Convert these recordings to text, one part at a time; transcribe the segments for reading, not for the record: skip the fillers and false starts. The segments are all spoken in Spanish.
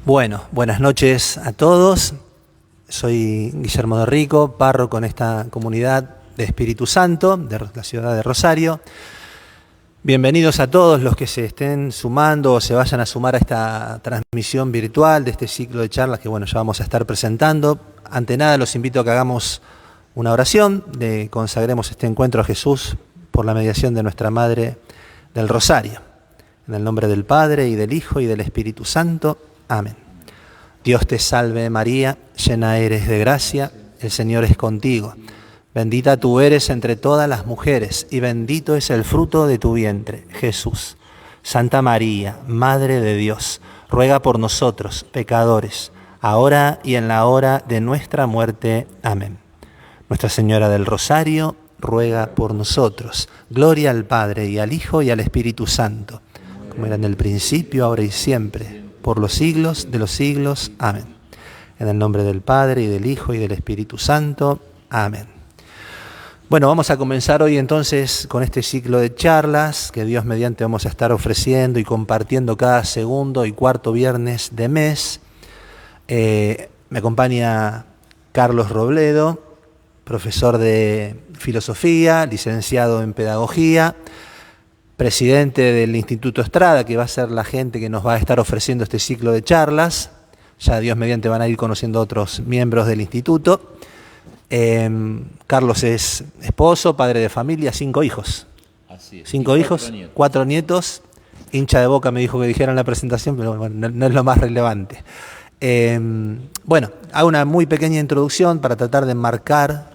Bueno, buenas noches a todos. Soy Guillermo de Rico, párroco en esta comunidad de Espíritu Santo de la ciudad de Rosario. Bienvenidos a todos los que se estén sumando o se vayan a sumar a esta transmisión virtual de este ciclo de charlas que ya vamos a estar presentando. Ante nada los invito a que hagamos una oración, consagremos este encuentro a Jesús por la mediación de nuestra Madre del Rosario. En el nombre del Padre, y del Hijo, y del Espíritu Santo. Amén. Dios te salve María, llena eres de gracia, el Señor es contigo. Bendita tú eres entre todas las mujeres, y bendito es el fruto de tu vientre, Jesús. Santa María, Madre de Dios, ruega por nosotros, pecadores, ahora y en la hora de nuestra muerte. Amén. Nuestra Señora del Rosario, ruega por nosotros. Gloria al Padre, y al Hijo, y al Espíritu Santo, como era en el principio, ahora y siempre, por los siglos de los siglos. Amén. En el nombre del Padre, y del Hijo, y del Espíritu Santo. Amén. Bueno, vamos a comenzar hoy entonces con este ciclo de charlas que Dios mediante vamos a estar ofreciendo y compartiendo cada segundo y cuarto viernes de mes. Me acompaña Carlos Robledo, profesor de filosofía, licenciado en pedagogía, presidente del Instituto Estrada, que va a ser la gente que nos va a estar ofreciendo este ciclo de charlas. Ya Dios mediante van a ir conociendo otros miembros del instituto. Carlos es esposo, padre de familia, 5 hijos. Así es. 5 hijos, 4 nietos. Hincha de Boca me dijo que dijera en la presentación, pero bueno, no es lo más relevante. Hago una muy pequeña introducción para tratar de enmarcar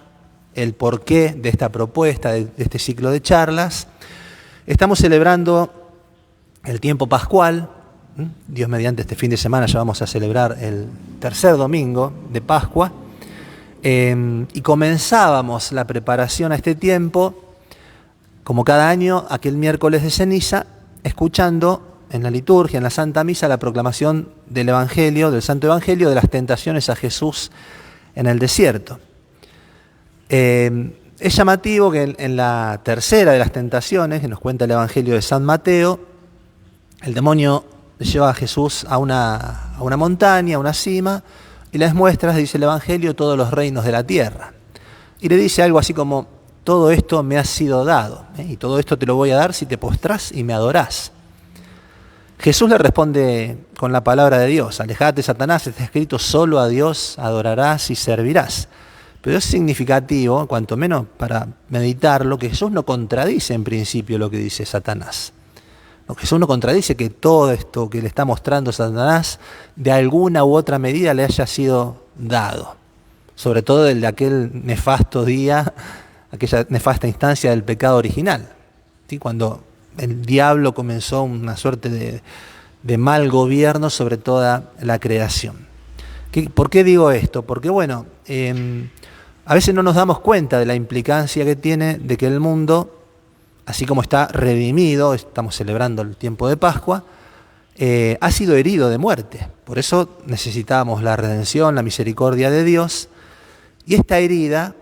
el porqué de esta propuesta, de este ciclo de charlas. Estamos celebrando el tiempo pascual. Dios mediante este fin de semana ya vamos a celebrar el tercer domingo de Pascua. Y comenzábamos la preparación a este tiempo, como cada año, aquel miércoles de ceniza, escuchando en la liturgia, en la Santa Misa, la proclamación del Evangelio, del Santo Evangelio, de las tentaciones a Jesús en el desierto. Es llamativo que en la tercera de las tentaciones, que nos cuenta el Evangelio de San Mateo, el demonio lleva a Jesús a una montaña, a una cima, y les muestra, dice el Evangelio, todos los reinos de la tierra. Y le dice algo así como: todo esto me ha sido dado, y todo esto te lo voy a dar si te postrás y me adorás. Jesús le responde con la palabra de Dios: alejate, Satanás, está escrito, solo a Dios adorarás y servirás. Pero es significativo, cuanto menos para meditarlo, que Jesús no contradice en principio lo que dice Satanás. No, Jesús no contradice que todo esto que le está mostrando Satanás de alguna u otra medida le haya sido dado. Sobre todo el de aquel nefasto día, aquella nefasta instancia del pecado original, ¿sí? Cuando el diablo comenzó una suerte de mal gobierno sobre toda la creación. ¿Por qué digo esto? Porque a veces no nos damos cuenta de la implicancia que tiene de que el mundo, así como está redimido, estamos celebrando el tiempo de Pascua, ha sido herido de muerte. Por eso necesitamos la redención, la misericordia de Dios. Y esta herida,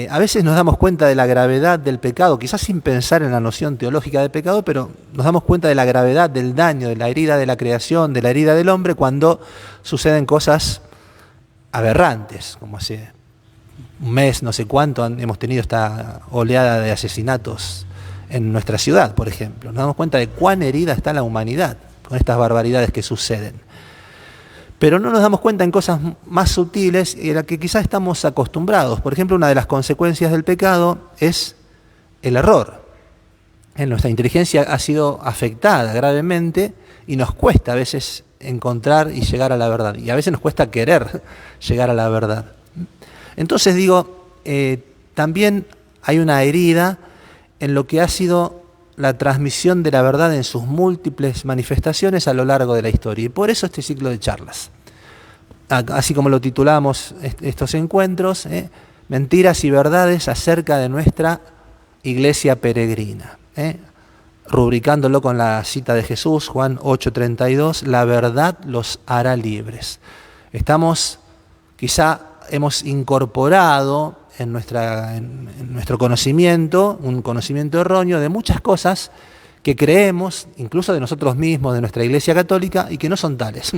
a veces nos damos cuenta de la gravedad del pecado, quizás sin pensar en la noción teológica de pecado, pero nos damos cuenta de la gravedad del daño, de la herida de la creación, de la herida del hombre, cuando suceden cosas aberrantes, como hace un mes, no sé cuánto, hemos tenido esta oleada de asesinatos en nuestra ciudad, por ejemplo. Nos damos cuenta de cuán herida está la humanidad con estas barbaridades que suceden. Pero no nos damos cuenta en cosas más sutiles y a las que quizás estamos acostumbrados. Por ejemplo, una de las consecuencias del pecado es el error. Nuestra inteligencia ha sido afectada gravemente y nos cuesta a veces encontrar y llegar a la verdad. Y a veces nos cuesta querer llegar a la verdad. Entonces también hay una herida en lo que ha sido la transmisión de la verdad en sus múltiples manifestaciones a lo largo de la historia. Y por eso este ciclo de charlas, así como lo titulamos estos encuentros, mentiras y verdades acerca de nuestra iglesia peregrina, rubricándolo con la cita de Jesús, Juan 8:32, la verdad los hará libres. Hemos incorporado en nuestro conocimiento, un conocimiento erróneo de muchas cosas que creemos, incluso de nosotros mismos, de nuestra Iglesia Católica, y que no son tales.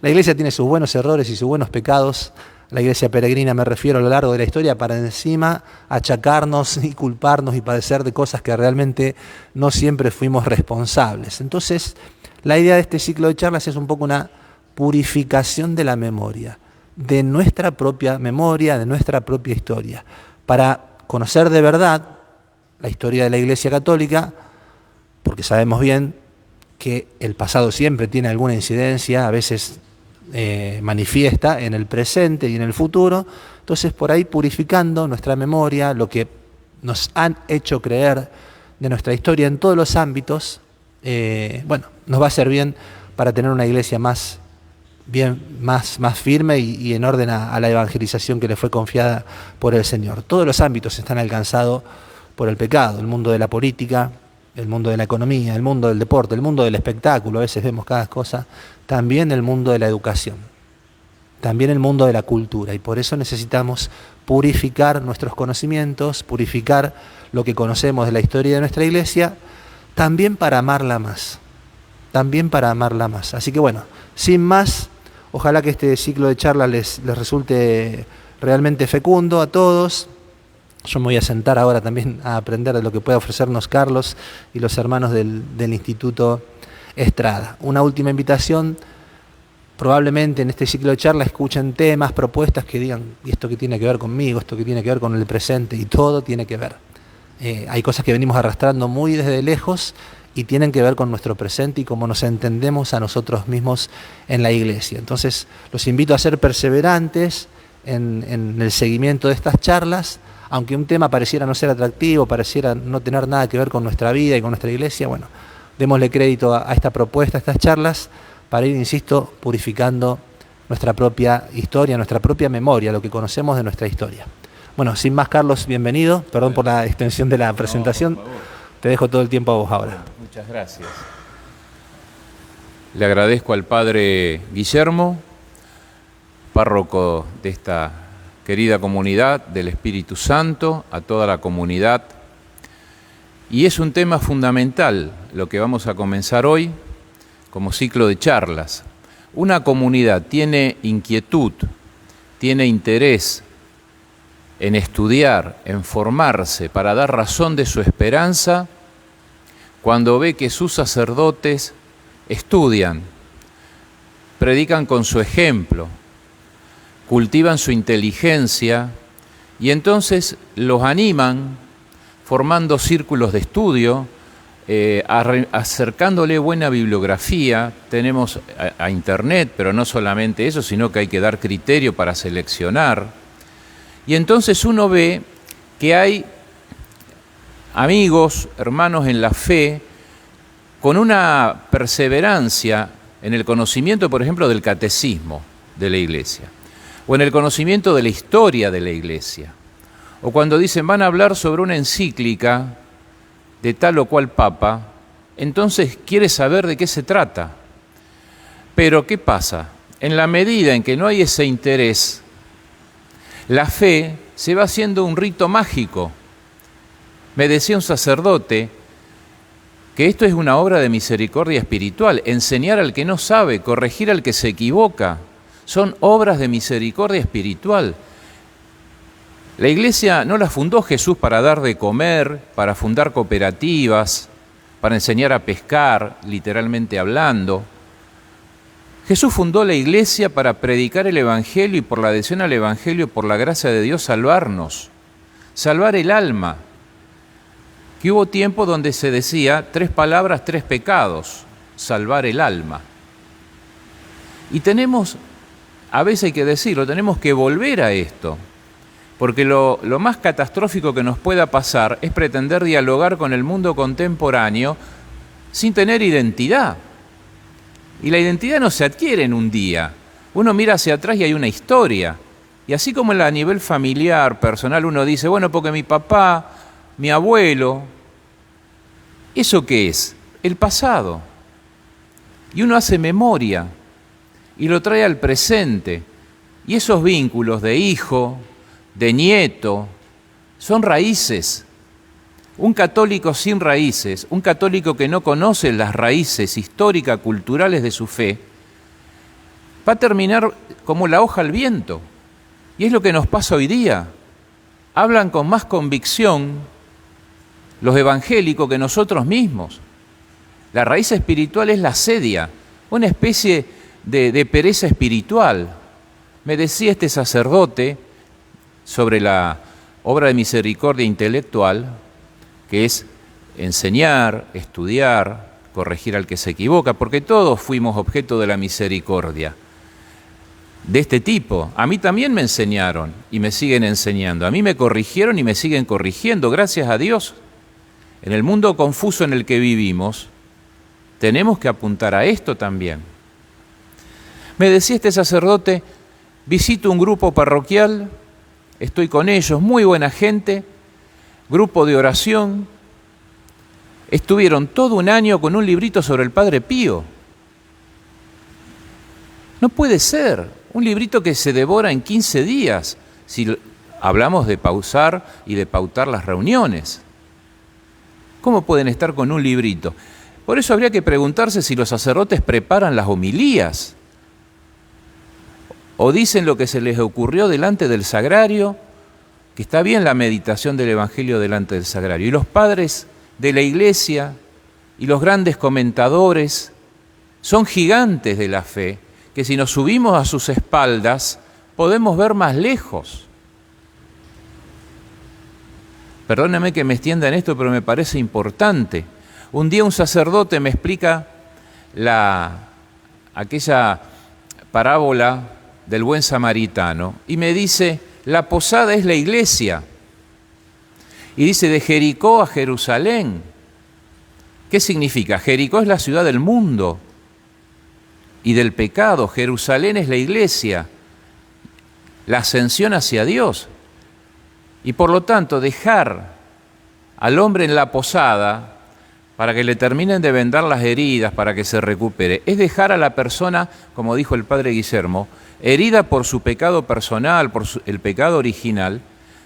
La Iglesia tiene sus buenos errores y sus buenos pecados, la Iglesia peregrina me refiero a lo largo de la historia, para encima achacarnos y culparnos y padecer de cosas que realmente no siempre fuimos responsables. Entonces, la idea de este ciclo de charlas es un poco una purificación de la memoria, de nuestra propia memoria, de nuestra propia historia, para conocer de verdad la historia de la Iglesia Católica, porque sabemos bien que el pasado siempre tiene alguna incidencia, a veces manifiesta en el presente y en el futuro. Entonces, por ahí purificando nuestra memoria, lo que nos han hecho creer de nuestra historia en todos los ámbitos, nos va a ser bien para tener una iglesia más firme y en orden a la evangelización que le fue confiada por el Señor. Todos los ámbitos están alcanzados por el pecado: el mundo de la política, el mundo de la economía, el mundo del deporte, el mundo del espectáculo, a veces vemos cada cosa, también el mundo de la educación, también el mundo de la cultura, y por eso necesitamos purificar nuestros conocimientos, purificar lo que conocemos de la historia de nuestra iglesia, también para amarla más, Así que bueno, sin más, ojalá que este ciclo de charlas les resulte realmente fecundo a todos. Yo me voy a sentar ahora también a aprender de lo que puede ofrecernos Carlos y los hermanos del Instituto Estrada. Una última invitación: probablemente en este ciclo de charla escuchen temas, propuestas que digan, ¿y esto qué tiene que ver conmigo? ¿Esto qué tiene que ver con el presente? Y todo tiene que ver. Hay cosas que venimos arrastrando muy desde lejos y tienen que ver con nuestro presente y cómo nos entendemos a nosotros mismos en la iglesia. Entonces, los invito a ser perseverantes en el seguimiento de estas charlas. Aunque un tema pareciera no ser atractivo, pareciera no tener nada que ver con nuestra vida y con nuestra iglesia, bueno, démosle crédito a esta propuesta, a estas charlas, para ir, insisto, purificando nuestra propia historia, nuestra propia memoria, lo que conocemos de nuestra historia. Bueno, sin más, Carlos, bienvenido. Perdón por la extensión de la presentación. Por favor. Te dejo todo el tiempo a vos ahora. Muchas gracias. Le agradezco al padre Guillermo, párroco de esta querida comunidad del Espíritu Santo, a toda la comunidad. Y es un tema fundamental lo que vamos a comenzar hoy como ciclo de charlas. Una comunidad tiene inquietud, tiene interés en estudiar, en formarse para dar razón de su esperanza cuando ve que sus sacerdotes estudian, predican con su ejemplo, cultivan su inteligencia y entonces los animan formando círculos de estudio, acercándole buena bibliografía. Tenemos a internet, pero no solamente eso, sino que hay que dar criterio para seleccionar. Y entonces uno ve que hay amigos, hermanos en la fe, con una perseverancia en el conocimiento, por ejemplo, del catecismo de la Iglesia, o en el conocimiento de la historia de la Iglesia, o cuando dicen van a hablar sobre una encíclica de tal o cual papa, entonces quiere saber de qué se trata. Pero ¿qué pasa? En la medida en que no hay ese interés, la fe se va haciendo un rito mágico. Me decía un sacerdote que esto es una obra de misericordia espiritual, enseñar al que no sabe, corregir al que se equivoca, son obras de misericordia espiritual. La iglesia no la fundó Jesús para dar de comer, para fundar cooperativas, para enseñar a pescar, literalmente hablando. Jesús fundó la iglesia para predicar el Evangelio y por la adhesión al Evangelio, por la gracia de Dios, salvarnos, salvar el alma. Que hubo tiempo donde se decía 3 palabras, 3 pecados, salvar el alma. Y tenemos, a veces hay que decirlo, tenemos que volver a esto, porque lo más catastrófico que nos pueda pasar es pretender dialogar con el mundo contemporáneo sin tener identidad. Y la identidad no se adquiere en un día. Uno mira hacia atrás y hay una historia. Y así como a nivel familiar, personal, uno dice, bueno, porque mi papá, mi abuelo, ¿eso qué es? El pasado. Y uno hace memoria y lo trae al presente. Y esos vínculos de hijo, de nieto, son raíces. Un católico sin raíces, un católico que no conoce las raíces históricas, culturales de su fe, va a terminar como la hoja al viento. Y es lo que nos pasa hoy día. Hablan con más convicción los evangélicos que nosotros mismos. La raíz espiritual es la sedia, una especie de pereza espiritual. Me decía este sacerdote sobre la obra de misericordia intelectual, que es enseñar, estudiar, corregir al que se equivoca, porque todos fuimos objeto de la misericordia. De este tipo, a mí también me enseñaron y me siguen enseñando. A mí me corrigieron y me siguen corrigiendo, gracias a Dios. En el mundo confuso en el que vivimos, tenemos que apuntar a esto también. Me decía este sacerdote, visito un grupo parroquial, estoy con ellos, muy buena gente, grupo de oración. Estuvieron todo un año con un librito sobre el Padre Pío. No puede ser, un librito que se devora en 15 días, si hablamos de pausar y de pautar las reuniones. ¿Cómo pueden estar con un librito? Por eso habría que preguntarse si los sacerdotes preparan las homilías o dicen lo que se les ocurrió delante del sagrario, que está bien la meditación del Evangelio delante del sagrario. Y los padres de la Iglesia y los grandes comentadores son gigantes de la fe, que si nos subimos a sus espaldas podemos ver más lejos. Perdóname que me extienda en esto, pero me parece importante. Un día un sacerdote me explica aquella parábola del buen samaritano y me dice, la posada es la iglesia. Y dice, de Jericó a Jerusalén. ¿Qué significa? Jericó es la ciudad del mundo y del pecado. Jerusalén es la iglesia, la ascensión hacia Dios. Y por lo tanto, dejar al hombre en la posada para que le terminen de vendar las heridas, para que se recupere, es dejar a la persona, como dijo el padre Guillermo, herida por su pecado personal, por el pecado original,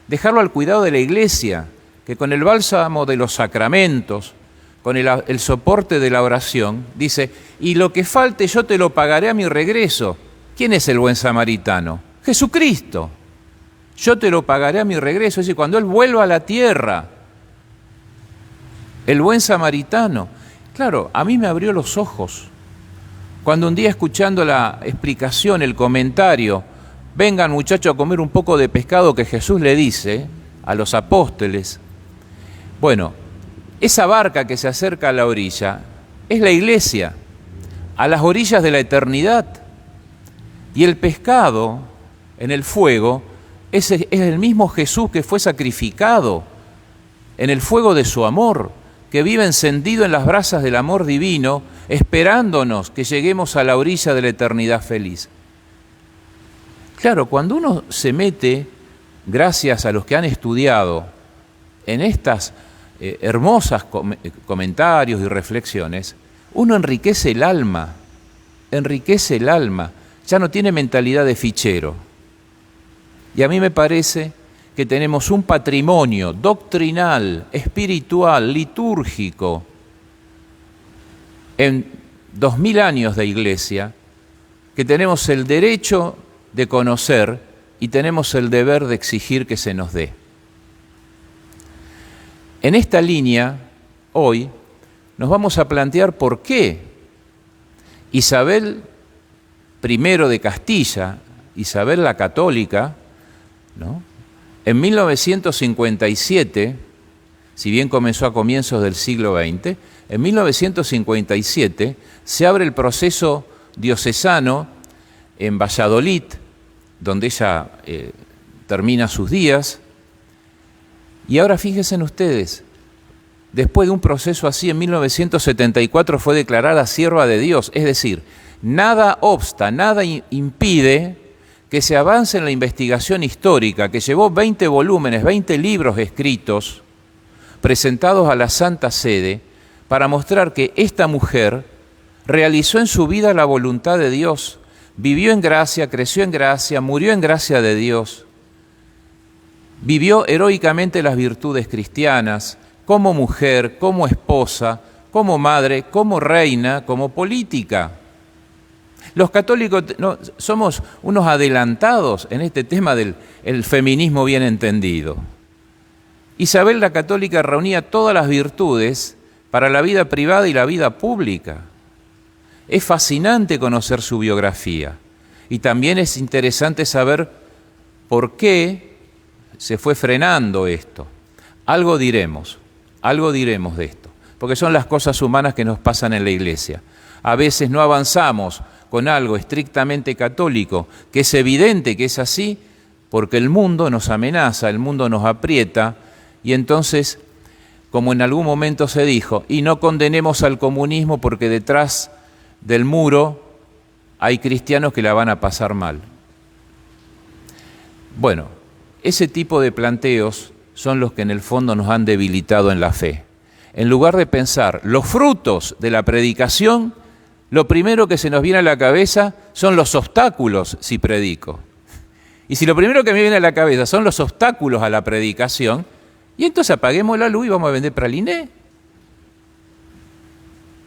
dejarlo al cuidado de la iglesia, que con el bálsamo de los sacramentos, con el soporte de la oración, dice, y lo que falte yo te lo pagaré a mi regreso. ¿Quién es el buen samaritano? Jesucristo. Yo te lo pagaré a mi regreso. Es decir, cuando Él vuelva a la tierra, el buen samaritano. Claro, a mí me abrió los ojos. Cuando un día escuchando la explicación, el comentario, vengan muchachos a comer un poco de pescado que Jesús le dice a los apóstoles. Bueno, esa barca que se acerca a la orilla es la iglesia, a las orillas de la eternidad. Y el pescado en el fuego es el mismo Jesús que fue sacrificado en el fuego de su amor, que vive encendido en las brasas del amor divino, esperándonos que lleguemos a la orilla de la eternidad feliz. Claro, cuando uno se mete, gracias a los que han estudiado, en estas hermosas comentarios y reflexiones, uno enriquece el alma, ya no tiene mentalidad de fichero. Y a mí me parece que tenemos un patrimonio doctrinal, espiritual, litúrgico, en 2000 años de iglesia, que tenemos el derecho de conocer y tenemos el deber de exigir que se nos dé. En esta línea, hoy, nos vamos a plantear por qué Isabel I de Castilla, Isabel la Católica, ¿no?, en 1957, si bien comenzó a comienzos del siglo XX, en 1957 se abre el proceso diocesano en Valladolid, donde ella termina sus días. Y ahora fíjense ustedes, después de un proceso así, en 1974 fue declarada sierva de Dios, es decir, nada obsta, nada impide que se avance en la investigación histórica, que llevó 20 volúmenes, 20 libros escritos, presentados a la Santa Sede, para mostrar que esta mujer realizó en su vida la voluntad de Dios, vivió en gracia, creció en gracia, murió en gracia de Dios, vivió heroicamente las virtudes cristianas, como mujer, como esposa, como madre, como reina, como política. Los católicos somos unos adelantados en este tema del feminismo bien entendido. Isabel la Católica reunía todas las virtudes para la vida privada y la vida pública. Es fascinante conocer su biografía y también es interesante saber por qué se fue frenando esto. Algo diremos de esto, porque son las cosas humanas que nos pasan en la Iglesia. A veces no avanzamos con algo estrictamente católico, que es evidente que es así, porque el mundo nos amenaza, el mundo nos aprieta, y entonces, como en algún momento se dijo, y no condenemos al comunismo porque detrás del muro hay cristianos que la van a pasar mal. Bueno, ese tipo de planteos son los que en el fondo nos han debilitado en la fe. En lugar de pensar los frutos de la predicación, lo primero que se nos viene a la cabeza son los obstáculos si predico. Y si lo primero que me viene a la cabeza son los obstáculos a la predicación, y entonces apaguemos la luz y vamos a vender praliné.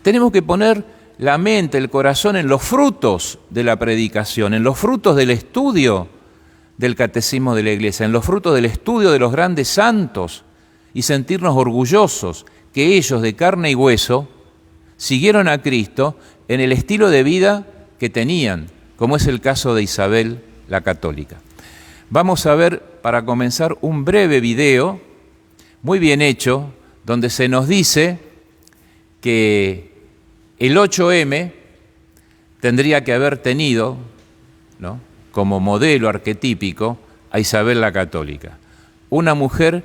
Tenemos que poner la mente, el corazón en los frutos de la predicación, en los frutos del estudio del catecismo de la Iglesia, en los frutos del estudio de los grandes santos, y sentirnos orgullosos que ellos de carne y hueso siguieron a Cristo en el estilo de vida que tenían, como es el caso de Isabel la Católica. Vamos a ver, para comenzar, un breve video, muy bien hecho, donde se nos dice que el 8M tendría que haber tenido, ¿no?, como modelo arquetípico a Isabel la Católica, una mujer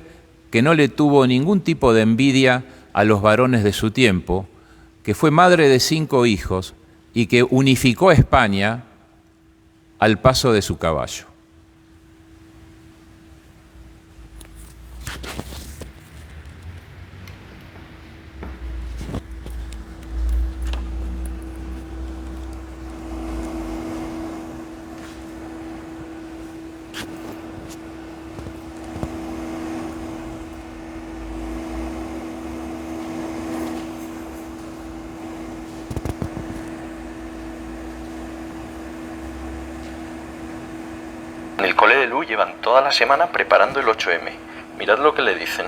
que no le tuvo ningún tipo de envidia a los varones de su tiempo, que fue madre de 5 hijos y que unificó a España al paso de su caballo. En el cole de Lu llevan toda la semana preparando el 8M. Mirad lo que le dicen.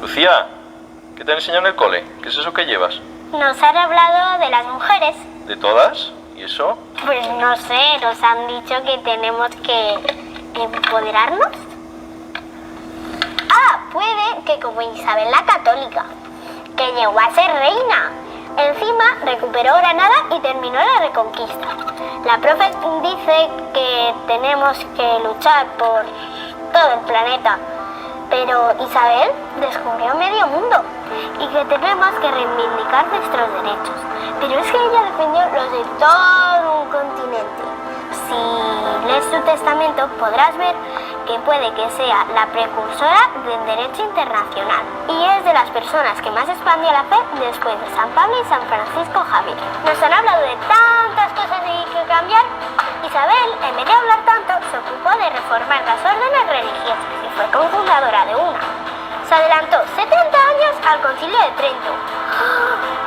Lucía, ¿qué te han enseñado en el cole? ¿Qué es eso que llevas? Nos han hablado de las mujeres. ¿De todas? ¿Y eso? Pues no sé, nos han dicho que tenemos que empoderarnos. Ah, puede que como Isabel la Católica, que llegó a ser reina. Encima recuperó Granada y terminó la Reconquista. La profe dice que tenemos que luchar por todo el planeta, pero Isabel descubrió medio mundo y que tenemos que reivindicar nuestros derechos. Pero es que ella defendió los de todo un continente. Si lees su testamento podrás ver que puede que sea la precursora del derecho internacional y es de las personas que más expandió la fe después de San Pablo y San Francisco Javier. Nos han hablado de tantas cosas que hay que cambiar. Isabel, en vez de hablar tanto, se ocupó de reformar las órdenes religiosas y fue cofundadora de una. Se adelantó 70 años al Concilio de Trento.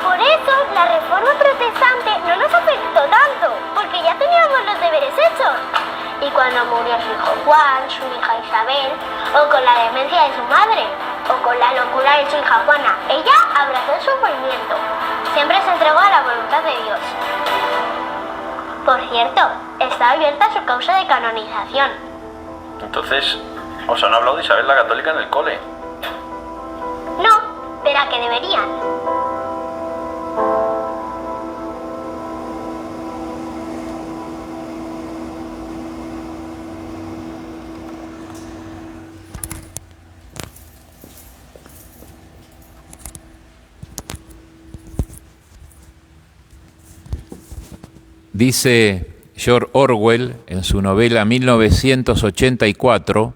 Por eso la reforma protestante no nos afectó tanto, porque ya teníamos los deberes hechos. Y cuando murió su hijo Juan, su hija Isabel, o con la demencia de su madre, o con la locura de su hija Juana, ella abrazó el sufrimiento. Siempre se entregó a la voluntad de Dios. Por cierto, está abierta su causa de canonización. Entonces, ¿os han hablado de Isabel la Católica en el cole? No, pero a que deberían. Dice George Orwell en su novela 1984,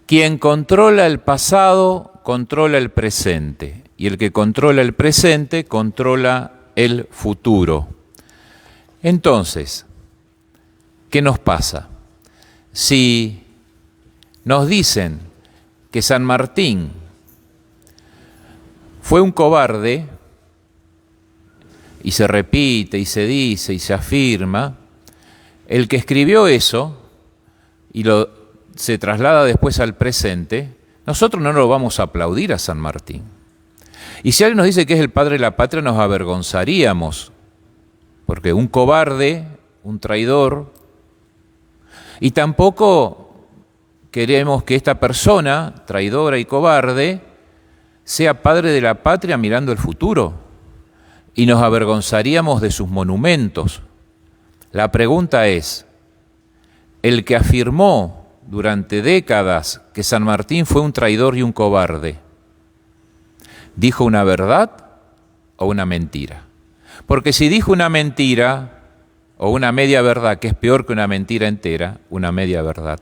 quien controla el pasado controla el presente, y el que controla el presente controla el futuro. Entonces, ¿qué nos pasa? Si nos dicen que San Martín fue un cobarde, y se repite, y se dice, y se afirma, el que escribió eso, y se traslada después al presente, nosotros no lo vamos a aplaudir a San Martín. Y si alguien nos dice que es el padre de la patria, nos avergonzaríamos, porque un cobarde, un traidor, y tampoco queremos que esta persona, traidora y cobarde, sea padre de la patria mirando el futuro, y nos avergonzaríamos de sus monumentos. La pregunta es, el que afirmó durante décadas que San Martín fue un traidor y un cobarde, ¿dijo una verdad o una mentira? Porque si dijo una mentira o una media verdad, que es peor que una mentira entera, una media verdad,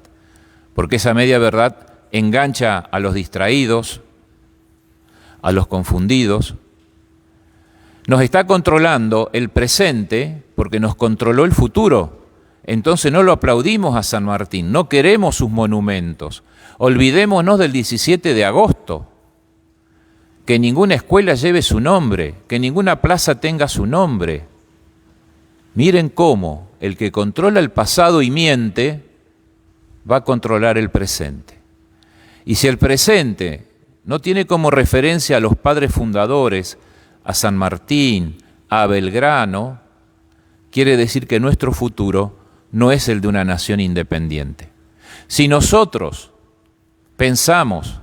porque esa media verdad engancha a los distraídos, a los confundidos, nos está controlando el presente porque nos controló el futuro. Entonces no lo aplaudimos a San Martín, no queremos sus monumentos. Olvidémonos del 17 de agosto, que ninguna escuela lleve su nombre, que ninguna plaza tenga su nombre. Miren cómo el que controla el pasado y miente va a controlar el presente. Y si el presente no tiene como referencia a los padres fundadores, a San Martín, a Belgrano, quiere decir que nuestro futuro no es el de una nación independiente. Si nosotros pensamos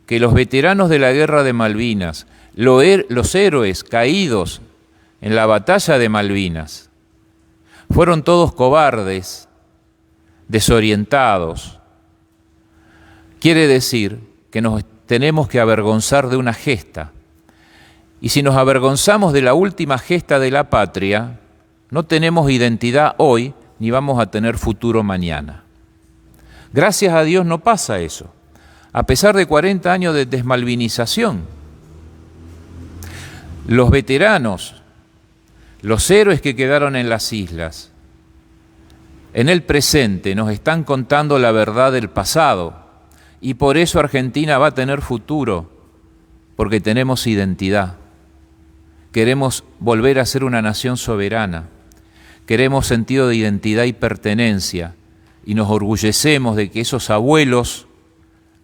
que los veteranos de la guerra de Malvinas, los héroes caídos en la batalla de Malvinas, fueron todos cobardes, desorientados, quiere decir que nos tenemos que avergonzar de una gesta. Y si nos avergonzamos de la última gesta de la patria, no tenemos identidad hoy ni vamos a tener futuro mañana. Gracias a Dios no pasa eso, a pesar de 40 años de desmalvinización. Los veteranos, los héroes que quedaron en las islas, en el presente nos están contando la verdad del pasado y por eso Argentina va a tener futuro, porque tenemos identidad. Queremos volver a ser una nación soberana. Queremos sentido de identidad y pertenencia y nos orgullecemos de que esos abuelos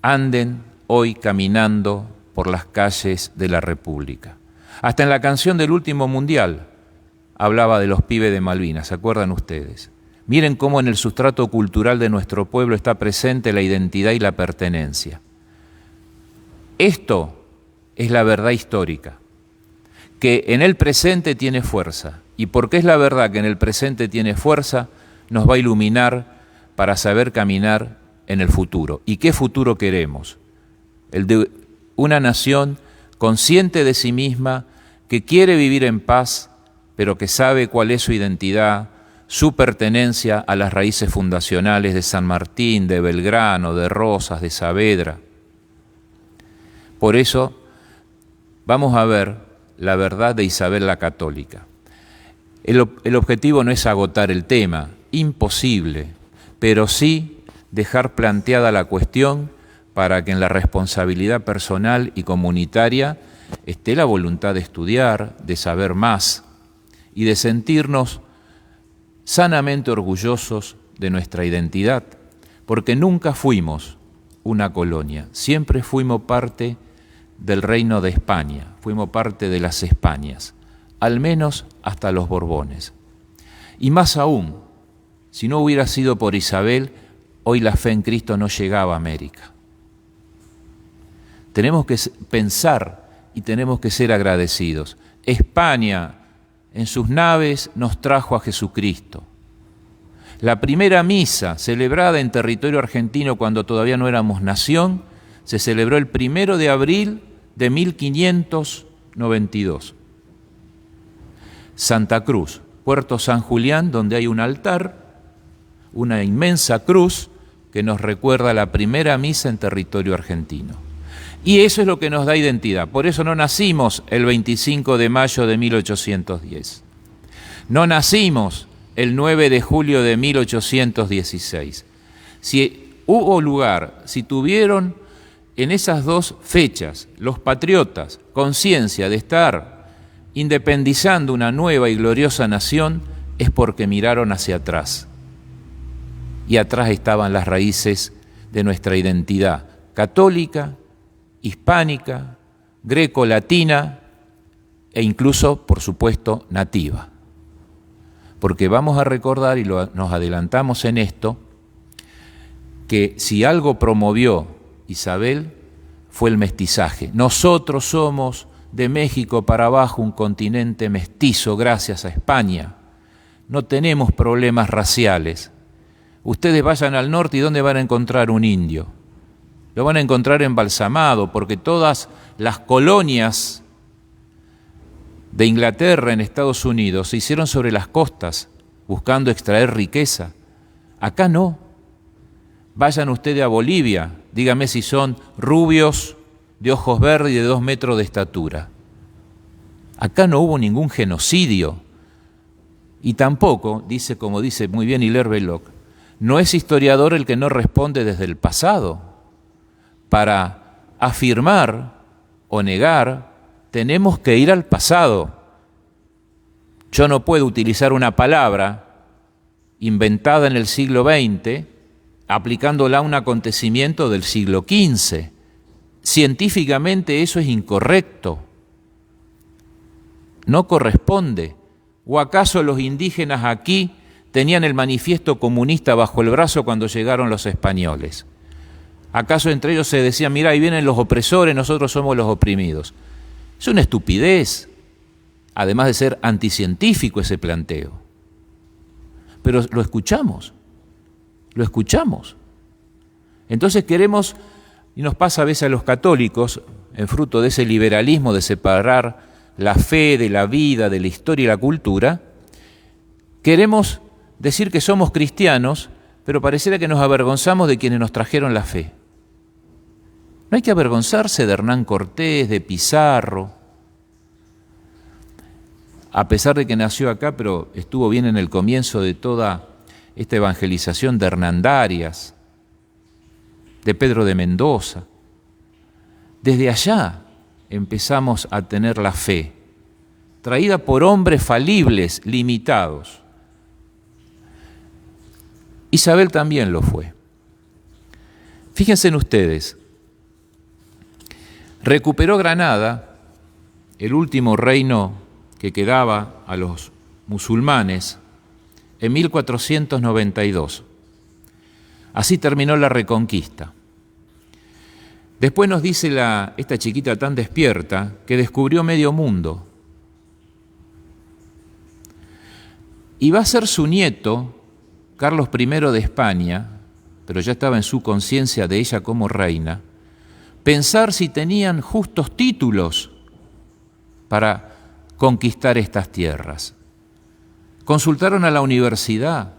anden hoy caminando por las calles de la República. Hasta en la canción del último mundial hablaba de los pibes de Malvinas, ¿se acuerdan ustedes? Miren cómo en el sustrato cultural de nuestro pueblo está presente la identidad y la pertenencia. Esto es la verdad histórica, que en el presente tiene fuerza. Y porque es la verdad que en el presente tiene fuerza, nos va a iluminar para saber caminar en el futuro. ¿Y qué futuro queremos? El de una nación consciente de sí misma, que quiere vivir en paz, pero que sabe cuál es su identidad, su pertenencia a las raíces fundacionales de San Martín, de Belgrano, de Rosas, de Saavedra. Por eso vamos a ver la verdad de Isabel la Católica. El objetivo no es agotar el tema, imposible, pero sí dejar planteada la cuestión para que en la responsabilidad personal y comunitaria esté la voluntad de estudiar, de saber más y de sentirnos sanamente orgullosos de nuestra identidad, porque nunca fuimos una colonia, siempre fuimos parte del Reino de España, fuimos parte de las Españas, al menos hasta los Borbones. Y más aún, si no hubiera sido por Isabel, hoy la fe en Cristo no llegaba a América. Tenemos que pensar y tenemos que ser agradecidos. España, en sus naves, nos trajo a Jesucristo. La primera misa celebrada en territorio argentino cuando todavía no éramos nación, se celebró el 1 de abril de 1592. Santa Cruz, Puerto San Julián, donde hay un altar, una inmensa cruz que nos recuerda la primera misa en territorio argentino. Y eso es lo que nos da identidad. Por eso no nacimos el 25 de mayo de 1810. No nacimos el 9 de julio de 1816. Si hubo lugar, si tuvieron en esas dos fechas los patriotas conciencia de estar independizando una nueva y gloriosa nación, es porque miraron hacia atrás. Y atrás estaban las raíces de nuestra identidad católica, hispánica, greco-latina e incluso, por supuesto, nativa. Porque vamos a recordar, y nos adelantamos en esto, que si algo promovió Isabel fue el mestizaje. Nosotros somos de México para abajo un continente mestizo gracias a España. No tenemos problemas raciales. Ustedes vayan al norte y ¿dónde van a encontrar un indio? Lo van a encontrar embalsamado, porque todas las colonias de Inglaterra en Estados Unidos se hicieron sobre las costas, buscando extraer riqueza. Acá no. Vayan ustedes a Bolivia, dígame si son rubios, de ojos verdes y de 2 metros de estatura. Acá no hubo ningún genocidio. Y tampoco, dice, como dice muy bien Hilaire Belloc, no es historiador el que no responde desde el pasado. Para afirmar o negar, tenemos que ir al pasado. Yo no puedo utilizar una palabra inventada en el siglo XX, aplicándola a un acontecimiento del siglo XV. Científicamente eso es incorrecto. No corresponde. ¿O acaso los indígenas aquí tenían el manifiesto comunista bajo el brazo cuando llegaron los españoles? ¿Acaso entre ellos se decía, mira, ahí vienen los opresores, nosotros somos los oprimidos? Es una estupidez, además de ser anticientífico ese planteo. Pero lo escuchamos. Entonces queremos, y nos pasa a veces a los católicos, en fruto de ese liberalismo de separar la fe de la vida, de la historia y la cultura, queremos decir que somos cristianos, pero pareciera que nos avergonzamos de quienes nos trajeron la fe. No hay que avergonzarse de Hernán Cortés, de Pizarro, a pesar de que nació acá, pero estuvo bien en el comienzo de toda esta evangelización de Hernandarias, de Pedro de Mendoza. Desde allá empezamos a tener la fe, traída por hombres falibles, limitados. Isabel también lo fue. Fíjense en ustedes, recuperó Granada, el último reino que quedaba a los musulmanes, en 1492. Así terminó la Reconquista. Después nos dice esta chiquita tan despierta que descubrió medio mundo. Y va a ser su nieto, Carlos I de España, pero ya estaba en su conciencia de ella como reina, pensar si tenían justos títulos para conquistar estas tierras. Consultaron a la universidad,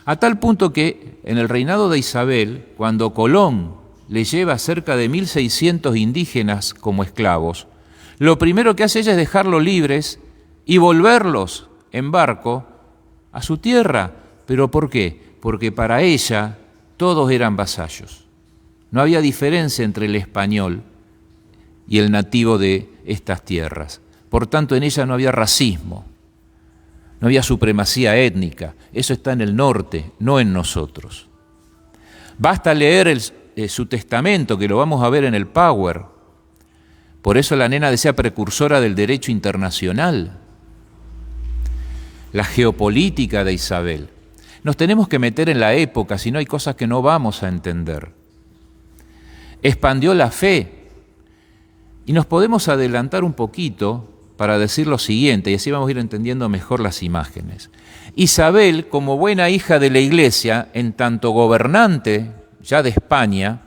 a tal punto que en el reinado de Isabel, cuando Colón le lleva cerca de 1.600 indígenas como esclavos, lo primero que hace ella es dejarlos libres y volverlos en barco a su tierra. ¿Pero por qué? Porque para ella todos eran vasallos. No había diferencia entre el español y el nativo de estas tierras. Por tanto, en ella no había racismo, no había supremacía étnica. Eso está en el norte, no en nosotros. Basta leer su testamento, que lo vamos a ver en el Power. Por eso la nena decía precursora del derecho internacional. La geopolítica de Isabel. Nos tenemos que meter en la época, si no hay cosas que no vamos a entender. Expandió la fe. Y nos podemos adelantar un poquito para decir lo siguiente, y así vamos a ir entendiendo mejor las imágenes. Isabel, como buena hija de la Iglesia, en tanto gobernante ya de España,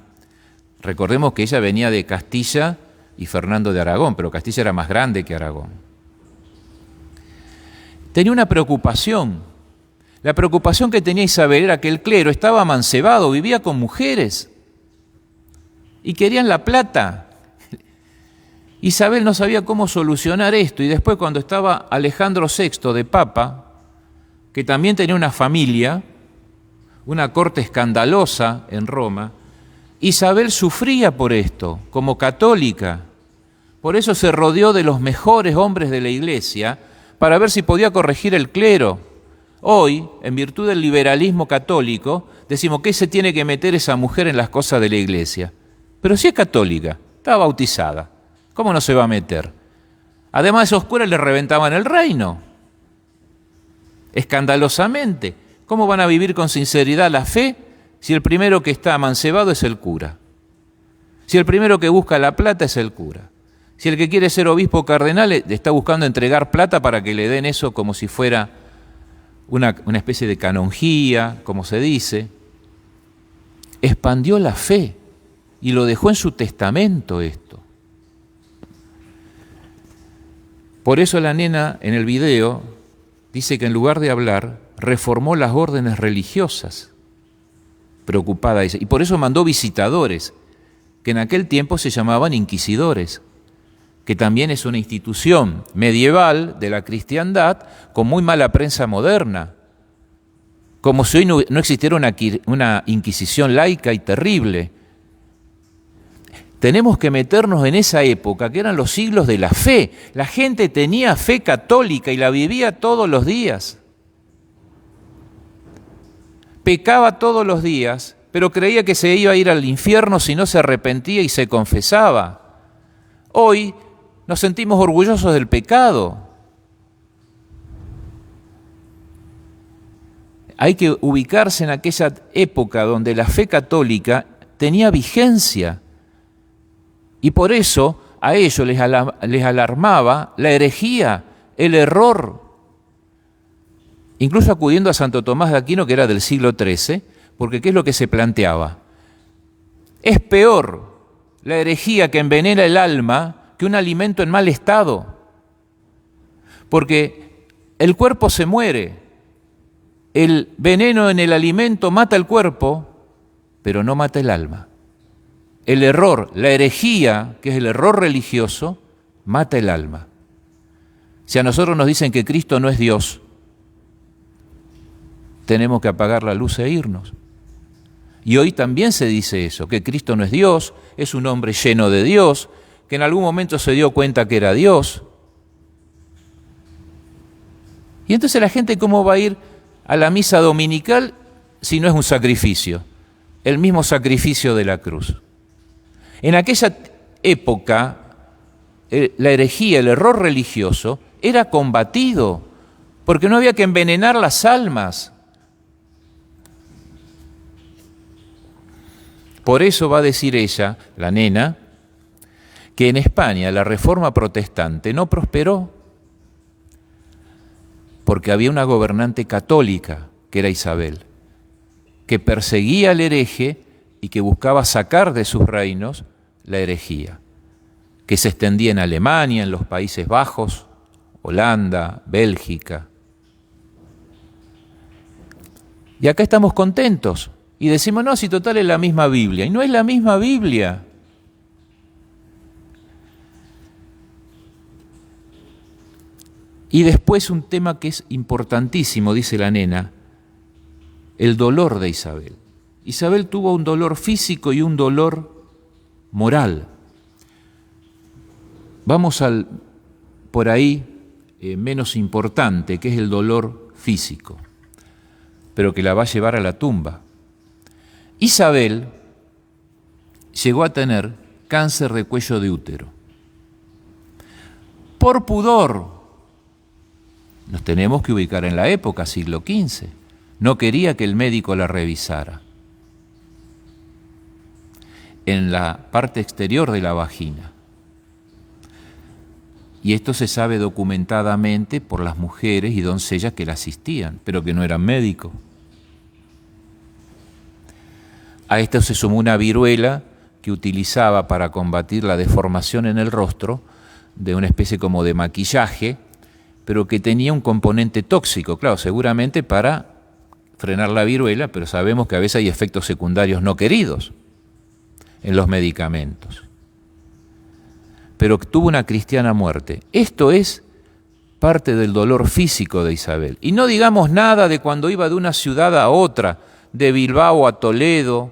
recordemos que ella venía de Castilla y Fernando de Aragón, pero Castilla era más grande que Aragón. Tenía una preocupación. La preocupación que tenía Isabel era que el clero estaba amancebado, vivía con mujeres y querían la plata. Isabel no sabía cómo solucionar esto, y después cuando estaba Alejandro VI de Papa, que también tenía una familia, una corte escandalosa en Roma, Isabel sufría por esto, como católica. Por eso se rodeó de los mejores hombres de la Iglesia para ver si podía corregir el clero. Hoy, en virtud del liberalismo católico, decimos que se tiene que meter esa mujer en las cosas de la Iglesia. Pero si es católica, está bautizada, ¿cómo no se va a meter? Además, esos curas le reventaban el reino. Escandalosamente. ¿Cómo van a vivir con sinceridad la fe si el primero que está amancebado es el cura? Si el primero que busca la plata es el cura. Si el que quiere ser obispo o cardenal le está buscando entregar plata para que le den eso como si fuera una especie de canonjía, como se dice. Expandió la fe y lo dejó en su testamento esto. Por eso la nena en el video dice que en lugar de hablar, reformó las órdenes religiosas, preocupada ella. Y por eso mandó visitadores, que en aquel tiempo se llamaban inquisidores, que también es una institución medieval de la cristiandad con muy mala prensa moderna, como si hoy no existiera una inquisición laica y terrible. Tenemos que meternos en esa época, que eran los siglos de la fe. La gente tenía fe católica y la vivía todos los días. Pecaba todos los días, pero creía que se iba a ir al infierno si no se arrepentía y se confesaba. Hoy nos sentimos orgullosos del pecado. Hay que ubicarse en aquella época donde la fe católica tenía vigencia. Y por eso a ellos les alarmaba la herejía, el error. Incluso acudiendo a Santo Tomás de Aquino, que era del siglo XIII, porque ¿qué es lo que se planteaba? Es peor la herejía que envenena el alma que un alimento en mal estado. Porque el cuerpo se muere, el veneno en el alimento mata el cuerpo, pero no mata el alma. El error, la herejía, que es el error religioso, mata el alma. Si a nosotros nos dicen que Cristo no es Dios, tenemos que apagar la luz e irnos. Y hoy también se dice eso, que Cristo no es Dios, es un hombre lleno de Dios, que en algún momento se dio cuenta que era Dios. Y entonces la gente, ¿cómo va a ir a la misa dominical si no es un sacrificio? El mismo sacrificio de la cruz. En aquella época, la herejía, el error religioso, era combatido, porque no había que envenenar las almas. Por eso va a decir ella, la nena, que en España la reforma protestante no prosperó, porque había una gobernante católica, que era Isabel, que perseguía al hereje y que buscaba sacar de sus reinos la herejía, que se extendía en Alemania, en los Países Bajos, Holanda, Bélgica. Y acá estamos contentos y decimos, no, si total es la misma Biblia. Y no es la misma Biblia. Y después un tema que es importantísimo, dice la nena, el dolor de Isabel. Isabel tuvo un dolor físico y un dolor moral. Vamos al por ahí menos importante, que es el dolor físico, pero que la va a llevar a la tumba. Isabel llegó a tener cáncer de cuello de útero. Por pudor, nos tenemos que ubicar en la época, siglo XV, no quería que el médico la revisara. En la parte exterior de la vagina. Y esto se sabe documentadamente por las mujeres y doncellas que la asistían, pero que no eran médicos. A esto se sumó una viruela que utilizaba para combatir la deformación en el rostro, de una especie como de maquillaje, pero que tenía un componente tóxico, claro, seguramente para frenar la viruela, pero sabemos que a veces hay efectos secundarios no queridos en los medicamentos. Pero tuvo una cristiana muerte. Esto es parte del dolor físico de Isabel. Y no digamos nada de cuando iba de una ciudad a otra, de Bilbao a Toledo,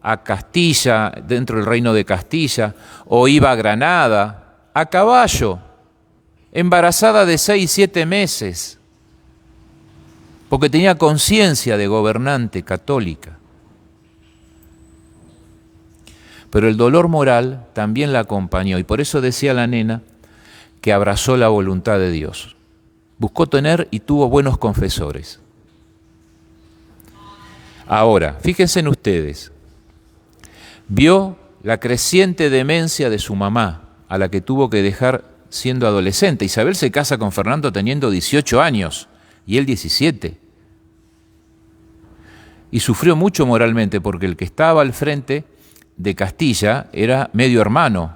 a Castilla, dentro del reino de Castilla, o iba a Granada, a caballo, embarazada de 6, 7 meses, porque tenía conciencia de gobernante católica. Pero el dolor moral también la acompañó, y por eso decía la nena que abrazó la voluntad de Dios. Buscó tener y tuvo buenos confesores. Ahora, fíjense en ustedes, vio la creciente demencia de su mamá, a la que tuvo que dejar siendo adolescente. Isabel se casa con Fernando teniendo 18 años y él 17. Y sufrió mucho moralmente porque el que estaba al frente de Castilla era medio hermano.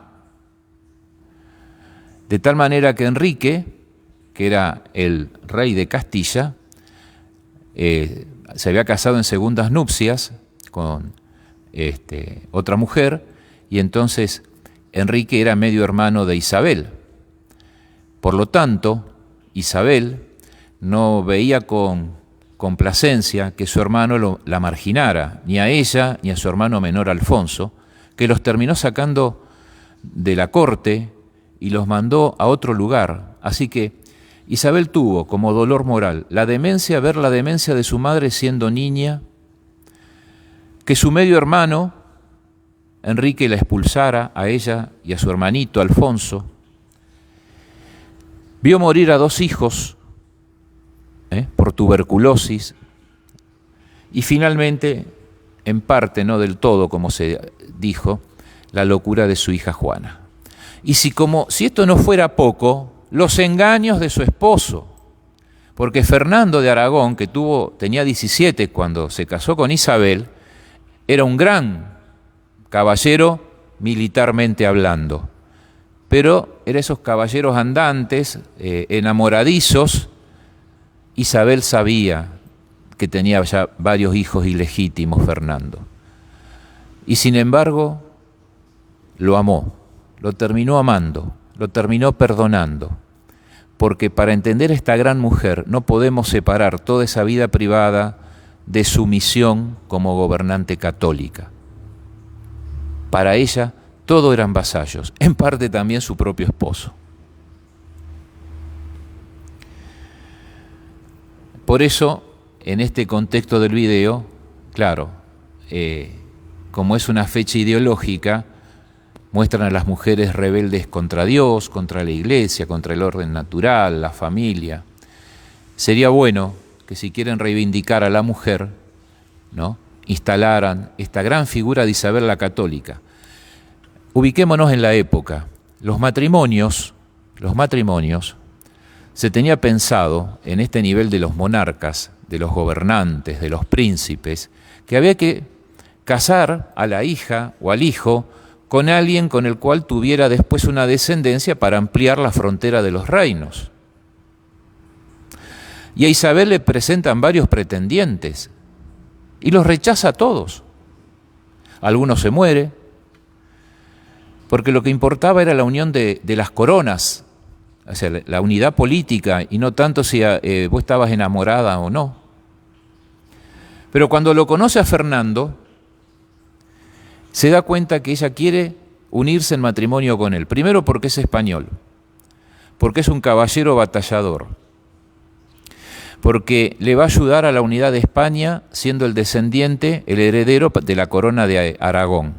De tal manera que Enrique, que era el rey de Castilla, se había casado en segundas nupcias con otra mujer, y entonces Enrique era medio hermano de Isabel. Por lo tanto, Isabel no veía con complacencia que su hermano la marginara, ni a ella ni a su hermano menor Alfonso, que los terminó sacando de la corte y los mandó a otro lugar. Así que Isabel tuvo como dolor moral ver la demencia de su madre siendo niña, que su medio hermano, Enrique, la expulsara a ella y a su hermanito Alfonso. Vio morir a 2 hijos por tuberculosis, y finalmente, en parte, no del todo, como se dijo, la locura de su hija Juana. Y si esto no fuera poco, los engaños de su esposo, porque Fernando de Aragón, que tenía 17 cuando se casó con Isabel, era un gran caballero militarmente hablando, pero eran esos caballeros andantes, enamoradizos. Isabel sabía que tenía ya varios hijos ilegítimos, Fernando, y sin embargo lo amó, lo terminó amando, lo terminó perdonando, porque para entender a esta gran mujer no podemos separar toda esa vida privada de su misión como gobernante católica. Para ella todo eran vasallos, en parte también su propio esposo. Por eso, en este contexto del video, claro, como es una fecha ideológica, muestran a las mujeres rebeldes contra Dios, contra la Iglesia, contra el orden natural, la familia. Sería bueno que si quieren reivindicar a la mujer, ¿no?, instalaran esta gran figura de Isabel la Católica. Ubiquémonos en la época. Los matrimonios, se tenía pensado en este nivel de los monarcas, de los gobernantes, de los príncipes, que había que casar a la hija o al hijo con alguien con el cual tuviera después una descendencia para ampliar la frontera de los reinos. Y a Isabel le presentan varios pretendientes y los rechaza a todos. Alguno se muere, porque lo que importaba era la unión de las coronas, o sea, la unidad política, y no tanto si vos estabas enamorada o no. Pero cuando lo conoce a Fernando, se da cuenta que ella quiere unirse en matrimonio con él. Primero porque es español, porque es un caballero batallador, porque le va a ayudar a la unidad de España siendo el descendiente, el heredero de la corona de Aragón.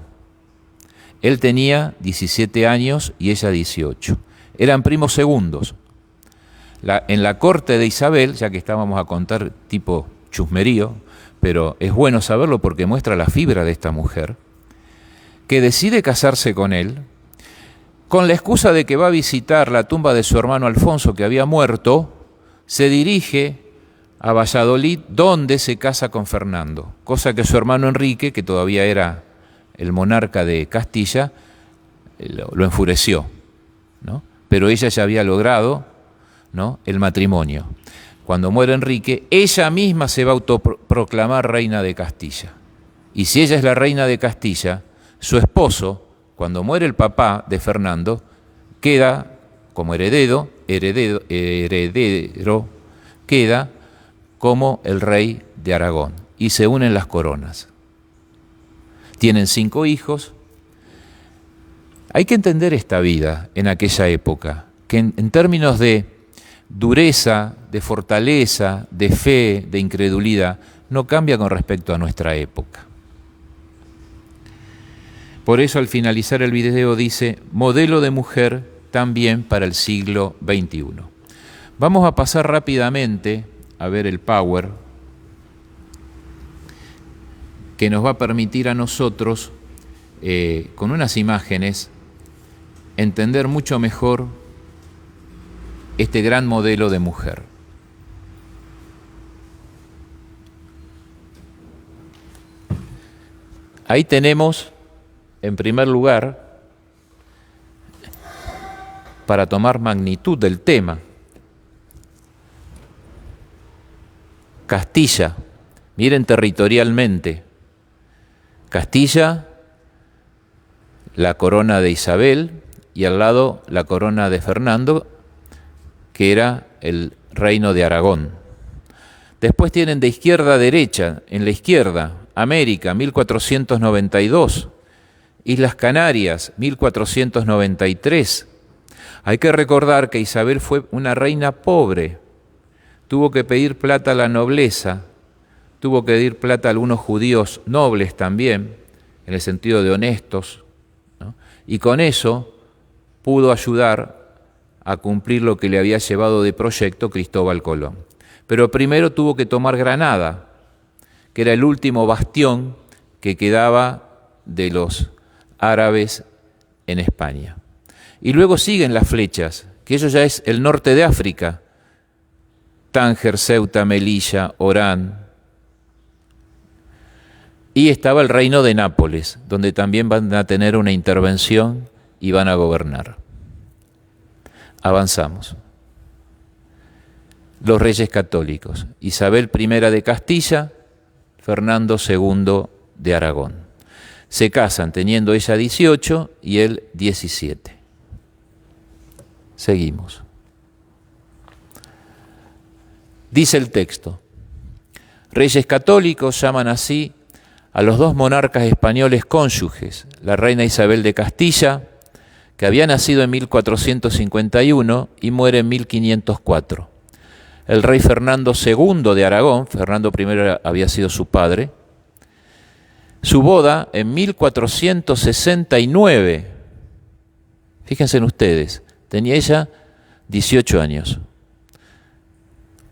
Él tenía 17 años y ella 18. Eran primos segundos. En la corte de Isabel, ya que estábamos a contar tipo chusmerío, pero es bueno saberlo porque muestra la fibra de esta mujer, que decide casarse con él, con la excusa de que va a visitar la tumba de su hermano Alfonso, que había muerto, se dirige a Valladolid, donde se casa con Fernando, cosa que su hermano Enrique, que todavía era el monarca de Castilla, lo enfureció, ¿no? Pero ella ya había logrado, ¿no?, el matrimonio. Cuando muere Enrique, ella misma se va a autoproclamar reina de Castilla. Y si ella es la reina de Castilla, su esposo, cuando muere el papá de Fernando, queda como heredero, queda como el rey de Aragón, y se unen las coronas. Tienen 5 hijos. Hay que entender esta vida en aquella época, que en términos de dureza, de fortaleza, de fe, de incredulidad, no cambia con respecto a nuestra época. Por eso al finalizar el video dice, modelo de mujer también para el siglo XXI. Vamos a pasar rápidamente a ver el Power, que nos va a permitir a nosotros, con unas imágenes, entender mucho mejor este gran modelo de mujer. Ahí tenemos, en primer lugar, para tomar magnitud del tema, Castilla. Miren territorialmente. Castilla, la corona de Isabel, y al lado la corona de Fernando, que era el reino de Aragón. Después tienen de izquierda a derecha, en la izquierda, América, 1492, Islas Canarias, 1493. Hay que recordar que Isabel fue una reina pobre, tuvo que pedir plata a la nobleza, tuvo que pedir plata a algunos judíos nobles también, en el sentido de honestos, ¿no? Y con eso pudo ayudar a cumplir lo que le había llevado de proyecto Cristóbal Colón. Pero primero tuvo que tomar Granada, que era el último bastión que quedaba de los árabes en España. Y luego siguen las flechas, que eso ya es el norte de África, Tánger, Ceuta, Melilla, Orán. Y estaba el reino de Nápoles, donde también van a tener una intervención y van a gobernar. Avanzamos. Los reyes católicos, Isabel I de Castilla, Fernando II de Aragón. Se casan teniendo ella 18 y él 17. Seguimos. Dice el texto, reyes católicos llaman así a los 2 monarcas españoles cónyuges, la reina Isabel de Castilla, que había nacido en 1451 y muere en 1504. El rey Fernando II de Aragón, Fernando I había sido su padre, su boda en 1469. Fíjense en ustedes, tenía ella 18 años.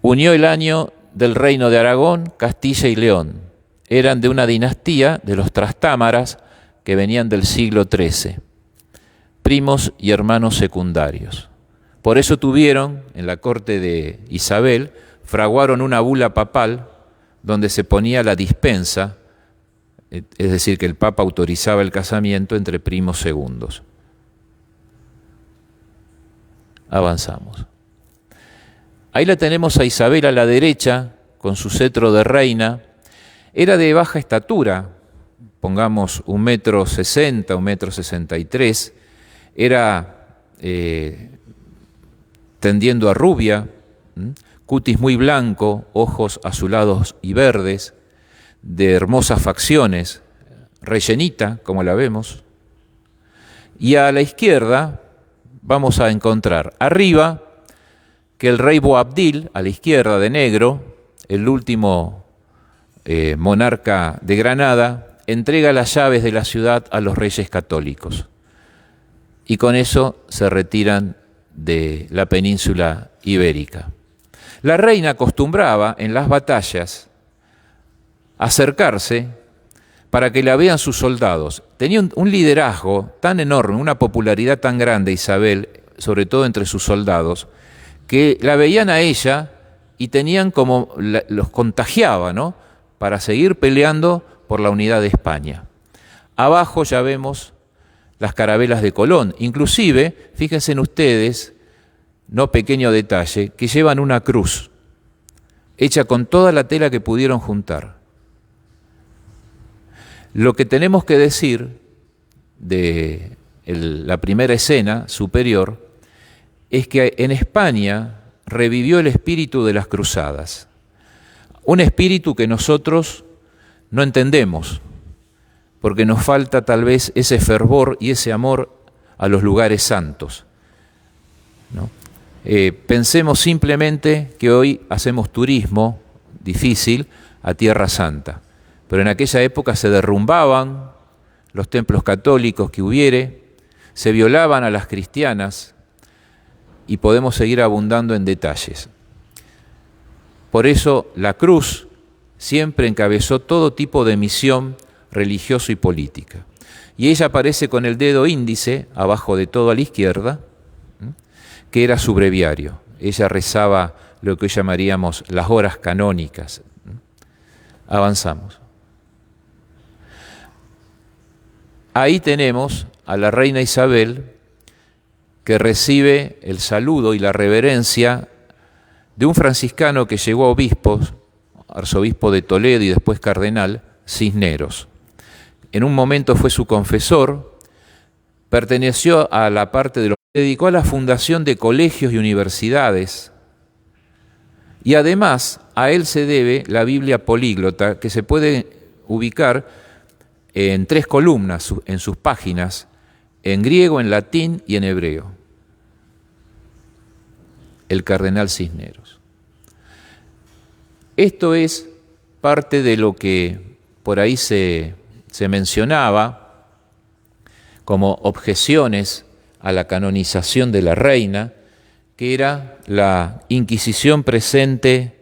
Unió el año del reino de Aragón, Castilla y León. Eran de una dinastía de los Trastámaras que venían del siglo XIII, primos y hermanos secundarios. Por eso tuvieron, en la corte de Isabel, fraguaron una bula papal donde se ponía la dispensa, es decir, que el Papa autorizaba el casamiento entre primos segundos. Avanzamos. Ahí la tenemos a Isabel a la derecha, con su cetro de reina. Era de baja estatura, pongamos 1,60 m, 1,63 m. Era tendiendo a rubia, cutis muy blanco, ojos azulados y verdes, de hermosas facciones, rellenita, como la vemos. Y a la izquierda vamos a encontrar arriba que el rey Boabdil, a la izquierda de negro, el último monarca de Granada, entrega las llaves de la ciudad a los reyes católicos. Y con eso se retiran de la península ibérica. La reina acostumbraba en las batallas a acercarse para que la vean sus soldados. Tenía un liderazgo tan enorme, una popularidad tan grande Isabel, sobre todo entre sus soldados, que la veían a ella y tenían como, los contagiaba, ¿no?, para seguir peleando por la unidad de España. Abajo ya vemos las carabelas de Colón. Inclusive, fíjense en ustedes, no pequeño detalle, que llevan una cruz, hecha con toda la tela que pudieron juntar. Lo que tenemos que decir de la primera escena superior es que en España revivió el espíritu de las cruzadas, un espíritu que nosotros no entendemos, porque nos falta tal vez ese fervor y ese amor a los lugares santos, ¿no? Pensemos simplemente que hoy hacemos turismo difícil a Tierra Santa, pero en aquella época se derrumbaban los templos católicos que hubiere, se violaban a las cristianas y podemos seguir abundando en detalles. Por eso la cruz siempre encabezó todo tipo de misión religiosa y política. Y ella aparece con el dedo índice, abajo de todo a la izquierda, que era su breviario. Ella rezaba lo que hoy llamaríamos las horas canónicas. Avanzamos. Ahí tenemos a la reina Isabel, que recibe el saludo y la reverencia de un franciscano que llegó a obispo, arzobispo de Toledo y después cardenal, Cisneros. En un momento fue su confesor, perteneció a la parte de los que dedicó a la fundación de colegios y universidades, y además a él se debe la Biblia políglota, que se puede ubicar en 3 columnas en sus páginas, en griego, en latín y en hebreo. El cardenal Cisneros. Esto es parte de lo que por ahí se mencionaba como objeciones a la canonización de la reina, que era la Inquisición presente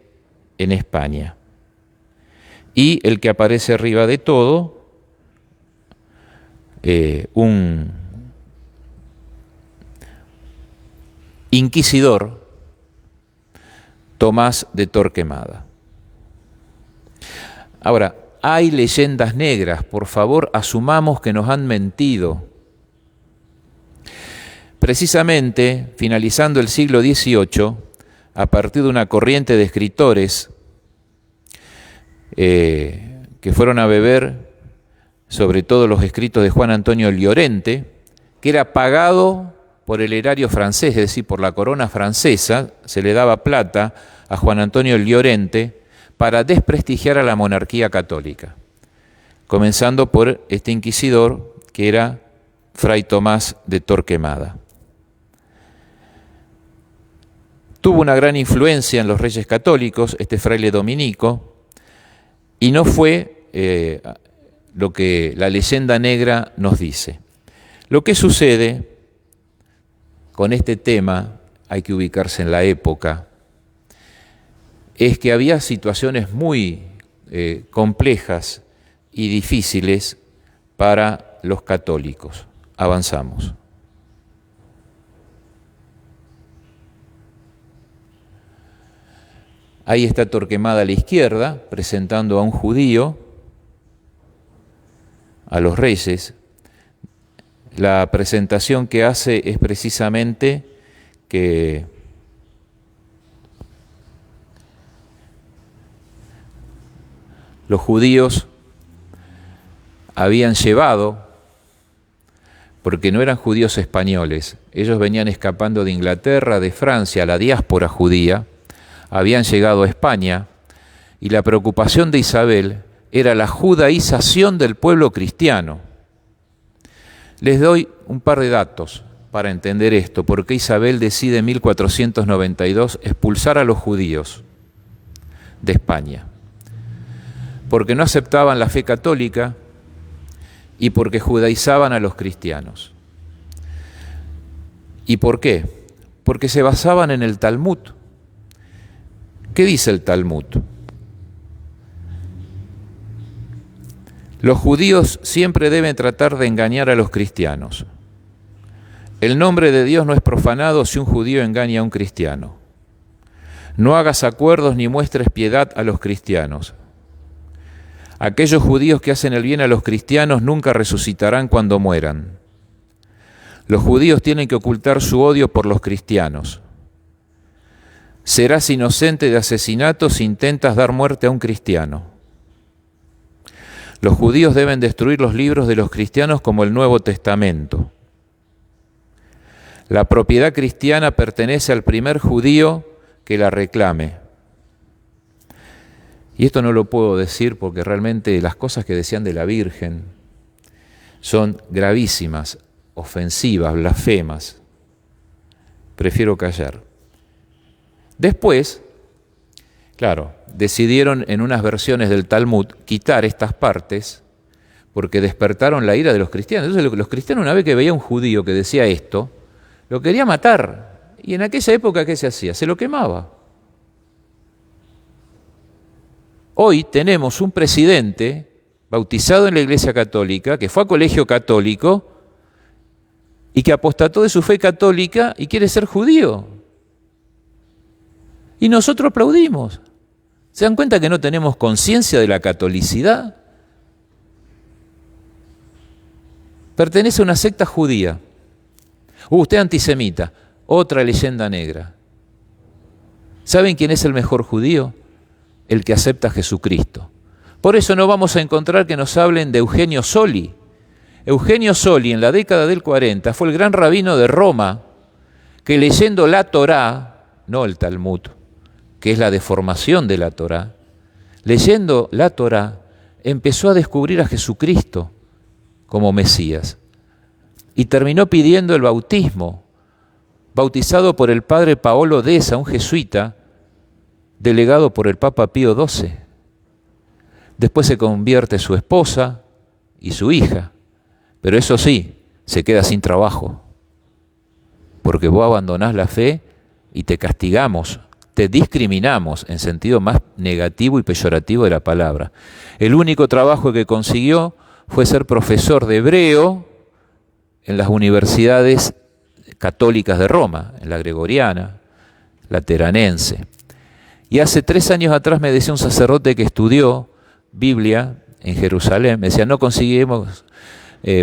en España. Y el que aparece arriba de todo, un inquisidor, Tomás de Torquemada. Ahora, hay leyendas negras, por favor, asumamos que nos han mentido. Precisamente, finalizando el siglo XVIII, a partir de una corriente de escritores que fueron a beber sobre todo los escritos de Juan Antonio Llorente, que era pagado por el erario francés, es decir, por la corona francesa, se le daba plata a Juan Antonio Llorente para desprestigiar a la monarquía católica, comenzando por este inquisidor que era Fray Tomás de Torquemada. Tuvo una gran influencia en los reyes católicos, este fraile dominico, y no fue lo que la leyenda negra nos dice. Lo que sucede con este tema, hay que ubicarse en la época, es que había situaciones muy complejas y difíciles para los católicos. Avanzamos. Ahí está Torquemada a la izquierda, presentando a un judío, a los reyes. La presentación que hace es precisamente que los judíos habían llevado, porque no eran judíos españoles, ellos venían escapando de Inglaterra, de Francia, la diáspora judía, habían llegado a España, y la preocupación de Isabel era la judaización del pueblo cristiano. Les doy un par de datos para entender esto, porque Isabel decide en 1492 expulsar a los judíos de España, porque no aceptaban la fe católica y porque judaizaban a los cristianos. ¿Y por qué? Porque se basaban en el Talmud. ¿Qué dice el Talmud? Los judíos siempre deben tratar de engañar a los cristianos. El nombre de Dios no es profanado si un judío engaña a un cristiano. No hagas acuerdos ni muestres piedad a los cristianos. Aquellos judíos que hacen el bien a los cristianos nunca resucitarán cuando mueran. Los judíos tienen que ocultar su odio por los cristianos. Serás inocente de asesinato si intentas dar muerte a un cristiano. Los judíos deben destruir los libros de los cristianos como el Nuevo Testamento. La propiedad cristiana pertenece al primer judío que la reclame. Y esto no lo puedo decir porque realmente las cosas que decían de la Virgen son gravísimas, ofensivas, blasfemas. Prefiero callar. Después, claro, decidieron en unas versiones del Talmud quitar estas partes porque despertaron la ira de los cristianos. Entonces los cristianos, una vez que veía un judío que decía esto, lo quería matar. Y en aquella época, ¿qué se hacía? Se lo quemaba. Hoy tenemos un presidente bautizado en la Iglesia Católica, que fue a colegio católico y que apostató de su fe católica y quiere ser judío. Y nosotros aplaudimos. ¿Se dan cuenta que no tenemos conciencia de la catolicidad? Pertenece a una secta judía. Usted es antisemita. Otra leyenda negra. ¿Saben quién es el mejor judío? El que acepta a Jesucristo. Por eso no vamos a encontrar que nos hablen de Eugenio Soli. Eugenio Soli, en la década del 40, fue el gran rabino de Roma, que leyendo la Torá, no el Talmud, que es la deformación de la Torá, leyendo la Torá, empezó a descubrir a Jesucristo como Mesías. Y terminó pidiendo el bautismo, bautizado por el padre Paolo Deza, un jesuita, delegado por el Papa Pío XII. Después se convierte su esposa y su hija, pero eso sí, se queda sin trabajo, porque vos abandonás la fe y te castigamos, te discriminamos en sentido más negativo y peyorativo de la palabra. El único trabajo que consiguió fue ser profesor de hebreo en las universidades católicas de Roma, en la Gregoriana, la Teranense. Y hace 3 años atrás me decía un sacerdote que estudió Biblia en Jerusalén, me decía, no conseguimos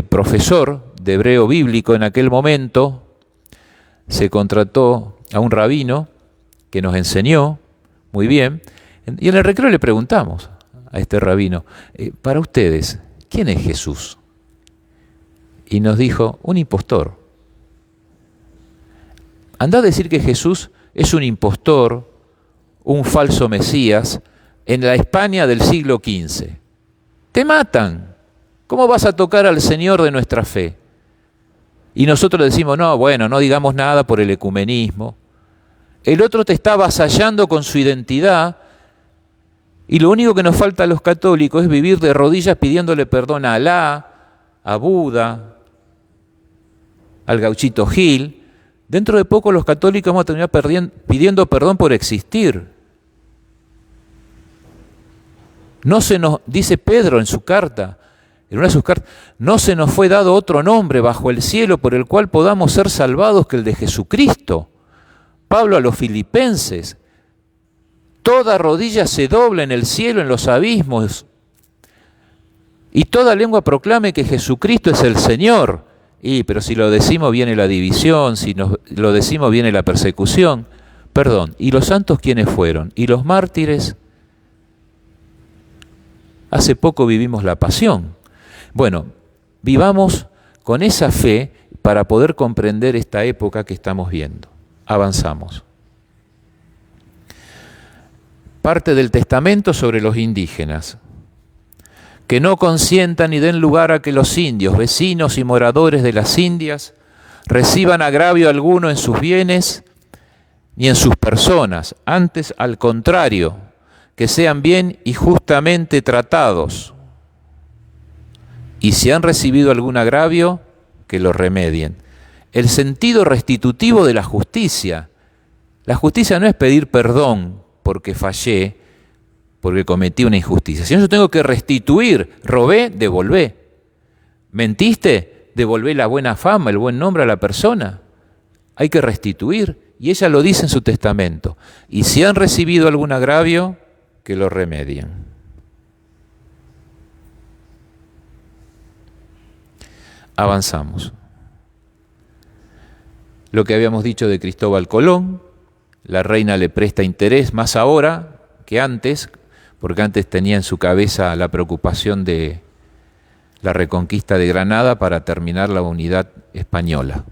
profesor de hebreo bíblico en aquel momento, se contrató a un rabino que nos enseñó muy bien, y en el recreo le preguntamos a este rabino, para ustedes, ¿quién es Jesús? Y nos dijo, un impostor. Andá a decir que Jesús es un impostor, un falso Mesías, en la España del siglo XV. Te matan. ¿Cómo vas a tocar al Señor de nuestra fe? Y nosotros le decimos, no, bueno, no digamos nada por el ecumenismo. El otro te está avasallando con su identidad y lo único que nos falta a los católicos es vivir de rodillas pidiéndole perdón a Alá, a Buda, al gauchito Gil. Dentro de poco los católicos vamos a terminar pidiendo perdón por existir. No se nos, dice Pedro en su carta, en una de sus cartas, no se nos fue dado otro nombre bajo el cielo por el cual podamos ser salvados que el de Jesucristo. Pablo a los filipenses, toda rodilla se dobla en el cielo, en los abismos, y toda lengua proclame que Jesucristo es el Señor. Pero si lo decimos viene la división, si lo decimos viene la persecución. Perdón, ¿y los santos quiénes fueron? ¿Y los mártires? Hace poco vivimos la pasión. Bueno, vivamos con esa fe para poder comprender esta época que estamos viendo. Avanzamos. Parte del testamento sobre los indígenas. Que no consientan ni den lugar a que los indios, vecinos y moradores de las Indias, reciban agravio alguno en sus bienes ni en sus personas, antes al contrario, que sean bien y justamente tratados, y si han recibido algún agravio, que lo remedien. El sentido restitutivo de la justicia. La justicia no es pedir perdón porque fallé, porque cometí una injusticia. Si yo tengo que restituir, robé, devolvé. Mentiste, devolvé la buena fama, el buen nombre a la persona. Hay que restituir, y ella lo dice en su testamento. Y si han recibido algún agravio, que lo remedien. Avanzamos. Lo que habíamos dicho de Cristóbal Colón, la reina le presta interés más ahora que antes, porque antes tenía en su cabeza la preocupación de la reconquista de Granada para terminar la unidad española.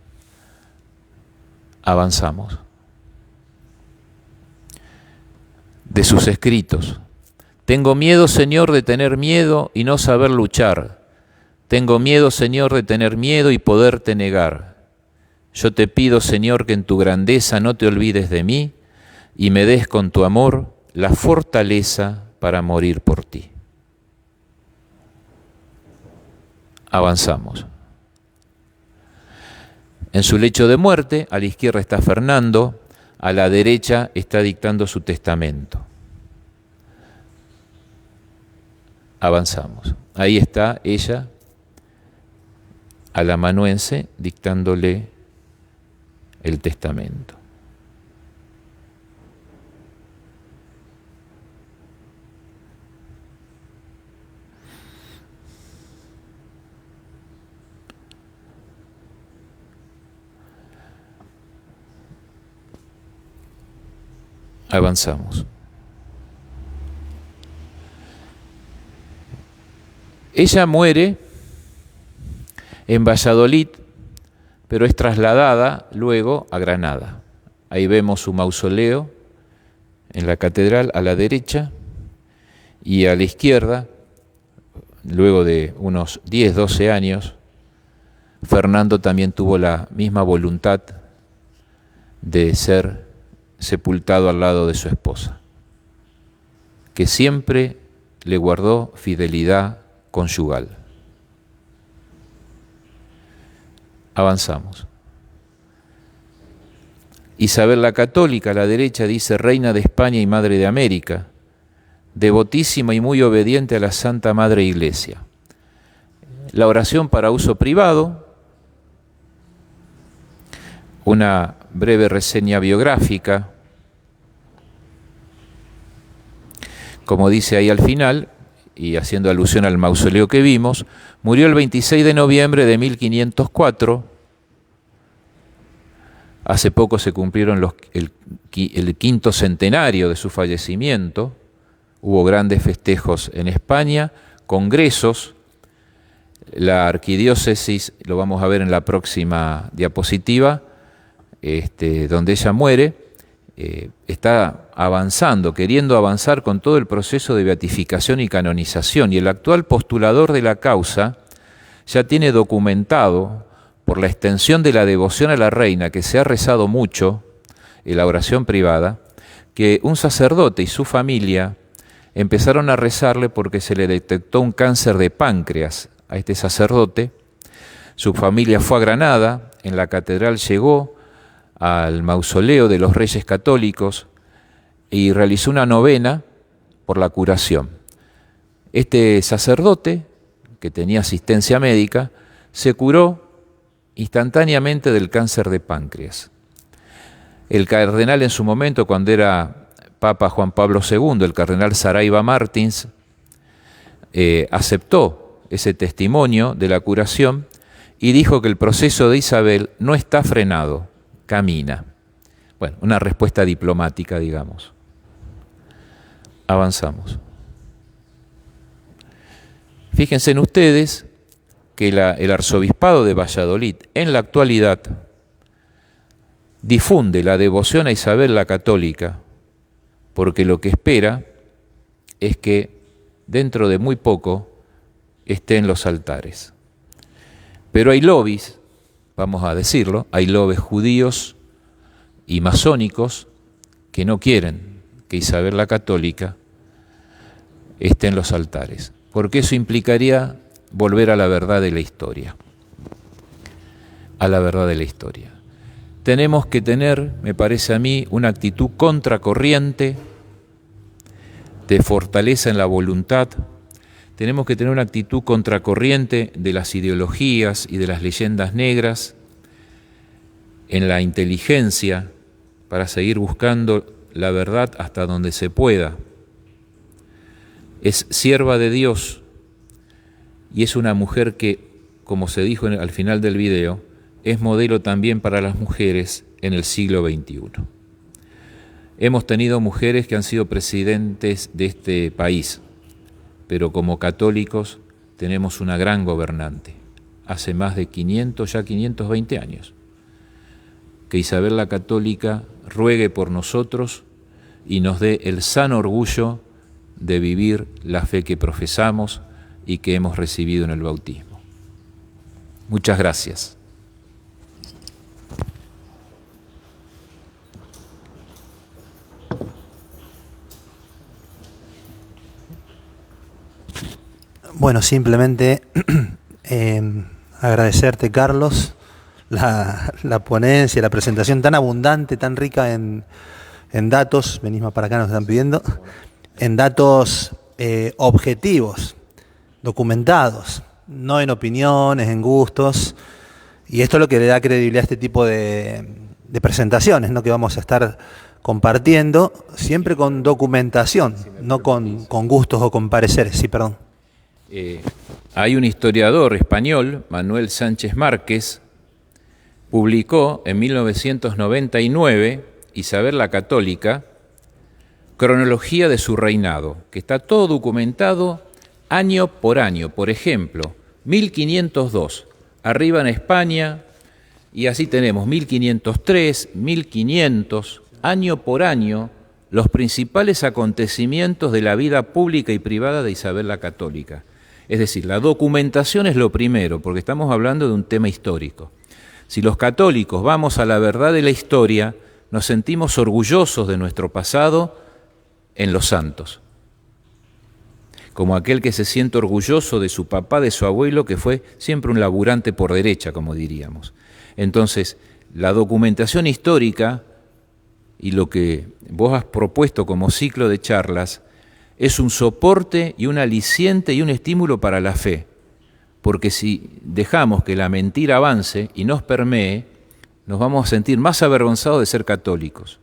Avanzamos. De sus escritos. Tengo miedo, Señor, de tener miedo y no saber luchar, Tengo miedo, Señor, de tener miedo y poderte negar. Yo te pido, Señor, que en tu grandeza no te olvides de mí y me des con tu amor la fortaleza para morir por ti. Avanzamos. En su lecho de muerte, a la izquierda está Fernando, a la derecha está dictando su testamento. Avanzamos. Ahí está ella, al amanuense, dictándole el testamento. Avanzamos. Ella muere en Valladolid, pero es trasladada luego a Granada. Ahí vemos su mausoleo en la catedral a la derecha y a la izquierda, luego de unos 10, 12 años, Fernando también tuvo la misma voluntad de ser sepultado al lado de su esposa, que siempre le guardó fidelidad conyugal. Avanzamos. Isabel la Católica, a la derecha, dice Reina de España y Madre de América, devotísima y muy obediente a la Santa Madre Iglesia. La oración para uso privado, una breve reseña biográfica, como dice ahí al final, y haciendo alusión al mausoleo que vimos, murió el 26 de noviembre de 1504. Hace poco se cumplieron el quinto centenario de su fallecimiento. Hubo grandes festejos en España, congresos. La arquidiócesis, lo vamos a ver en la próxima diapositiva, donde ella muere, está avanzando, queriendo avanzar con todo el proceso de beatificación y canonización, y el actual postulador de la causa ya tiene documentado, por la extensión de la devoción a la reina, que se ha rezado mucho en la oración privada, que un sacerdote y su familia empezaron a rezarle porque se le detectó un cáncer de páncreas a este sacerdote. Su familia fue a Granada, en la catedral llegó al mausoleo de los Reyes Católicos y realizó una novena por la curación. Este sacerdote, que tenía asistencia médica, se curó instantáneamente del cáncer de páncreas. El cardenal en su momento, cuando era Papa Juan Pablo II, el cardenal Saraiva Martins, aceptó ese testimonio de la curación y dijo que el proceso de Isabel no está frenado, camina. Bueno, una respuesta diplomática, digamos. Avanzamos. Fíjense en ustedes que el arzobispado de Valladolid en la actualidad difunde la devoción a Isabel la Católica, porque lo que espera es que dentro de muy poco esté en los altares. Pero hay lobbies, vamos a decirlo, hay lobbies judíos y masónicos que no quieren que Isabel la Católica esté en los altares, porque eso implicaría volver a la verdad de la historia. A la verdad de la historia. Tenemos que tener, me parece a mí, una actitud contracorriente, de fortaleza en la voluntad. Tenemos que tener una actitud contracorriente de las ideologías y de las leyendas negras, en la inteligencia, para seguir buscando la verdad hasta donde se pueda. Es sierva de Dios y es una mujer que, como se dijo al final del video, es modelo también para las mujeres en el siglo XXI. Hemos tenido mujeres que han sido presidentes de este país, pero como católicos tenemos una gran gobernante, hace más de 520 años. Que Isabel la Católica ruegue por nosotros y nos dé el sano orgullo de vivir la fe que profesamos y que hemos recibido en el bautismo. Muchas gracias. Bueno, simplemente agradecerte, Carlos, la ponencia, la presentación tan abundante, tan rica en datos, venís más para acá, nos están pidiendo, en datos objetivos, documentados, no en opiniones, en gustos, y esto es lo que le da credibilidad a este tipo de presentaciones, ¿no?, que vamos a estar compartiendo, siempre con documentación, no con gustos o con pareceres. Sí, perdón. Hay un historiador español, Manuel Sánchez Márquez, publicó en 1999, Isabel la Católica, cronología de su reinado, que está todo documentado año por año. Por ejemplo, 1502, arriba en España, y así tenemos 1503, 1500, año por año, los principales acontecimientos de la vida pública y privada de Isabel la Católica. Es decir, la documentación es lo primero, porque estamos hablando de un tema histórico. Si los católicos vamos a la verdad de la historia, nos sentimos orgullosos de nuestro pasado en los santos. Como aquel que se siente orgulloso de su papá, de su abuelo, que fue siempre un laburante por derecha, como diríamos. Entonces, la documentación histórica y lo que vos has propuesto como ciclo de charlas es un soporte y un aliciente y un estímulo para la fe, porque si dejamos que la mentira avance y nos permee, nos vamos a sentir más avergonzados de ser católicos,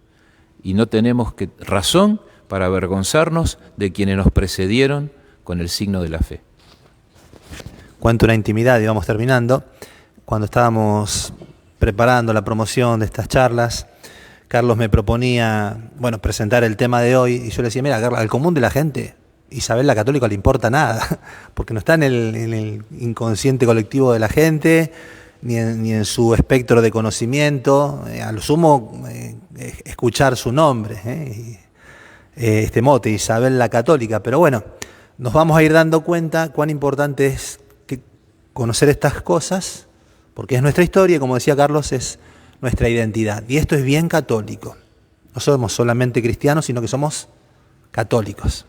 y no tenemos razón para avergonzarnos de quienes nos precedieron con el signo de la fe. Cuento una intimidad, y vamos terminando. Cuando estábamos preparando la promoción de estas charlas, Carlos me proponía, presentar el tema de hoy, y yo le decía, mira, Carlos, al común de la gente, Isabel la Católica le importa nada, porque no está en el inconsciente colectivo de la gente, ni en su espectro de conocimiento, a lo sumo escuchar su nombre, este mote, Isabel la Católica. Pero bueno, nos vamos a ir dando cuenta cuán importante es conocer estas cosas, porque es nuestra historia, y como decía Carlos, es nuestra identidad. Y esto es bien católico. No somos solamente cristianos, sino que somos católicos.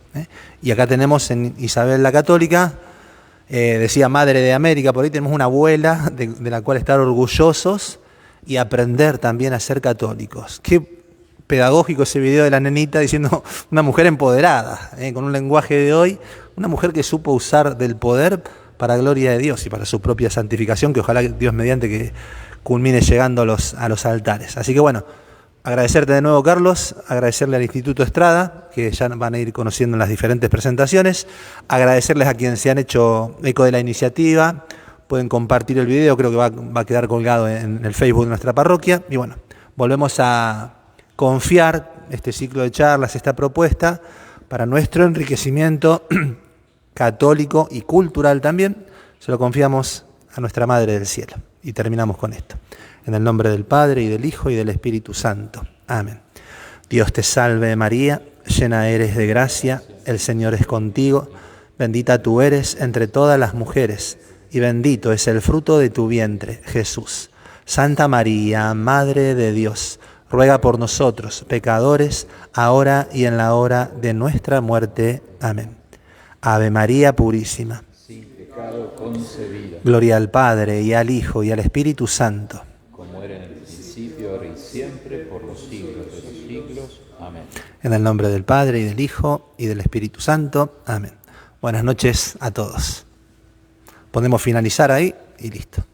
Y acá tenemos en Isabel la Católica, decía Madre de América, por ahí tenemos una abuela de la cual estar orgullosos y aprender también a ser católicos. Qué pedagógico ese video de la nenita diciendo una mujer empoderada, con un lenguaje de hoy, una mujer que supo usar del poder para gloria de Dios y para su propia santificación, que ojalá Dios mediante que culmine llegando a los altares. Así que bueno, agradecerte de nuevo, Carlos, agradecerle al Instituto Estrada, que ya van a ir conociendo en las diferentes presentaciones, agradecerles a quienes se han hecho eco de la iniciativa, pueden compartir el video, creo que va a quedar colgado en el Facebook de nuestra parroquia, y bueno, volvemos a confiar este ciclo de charlas, esta propuesta, para nuestro enriquecimiento católico y cultural también, se lo confiamos a nuestra Madre del Cielo. Y terminamos con esto. En el nombre del Padre, y del Hijo, y del Espíritu Santo. Amén. Dios te salve María, llena eres de gracia, el Señor es contigo, bendita tú eres entre todas las mujeres, y bendito es el fruto de tu vientre, Jesús. Santa María, Madre de Dios, ruega por nosotros, pecadores, ahora y en la hora de nuestra muerte. Amén. Ave María Purísima. Concebida. Gloria al Padre, y al Hijo, y al Espíritu Santo. Como era en el principio, ahora y siempre, por los siglos de los siglos. Amén. En el nombre del Padre, y del Hijo, y del Espíritu Santo. Amén. Buenas noches a todos. Podemos finalizar ahí y listo.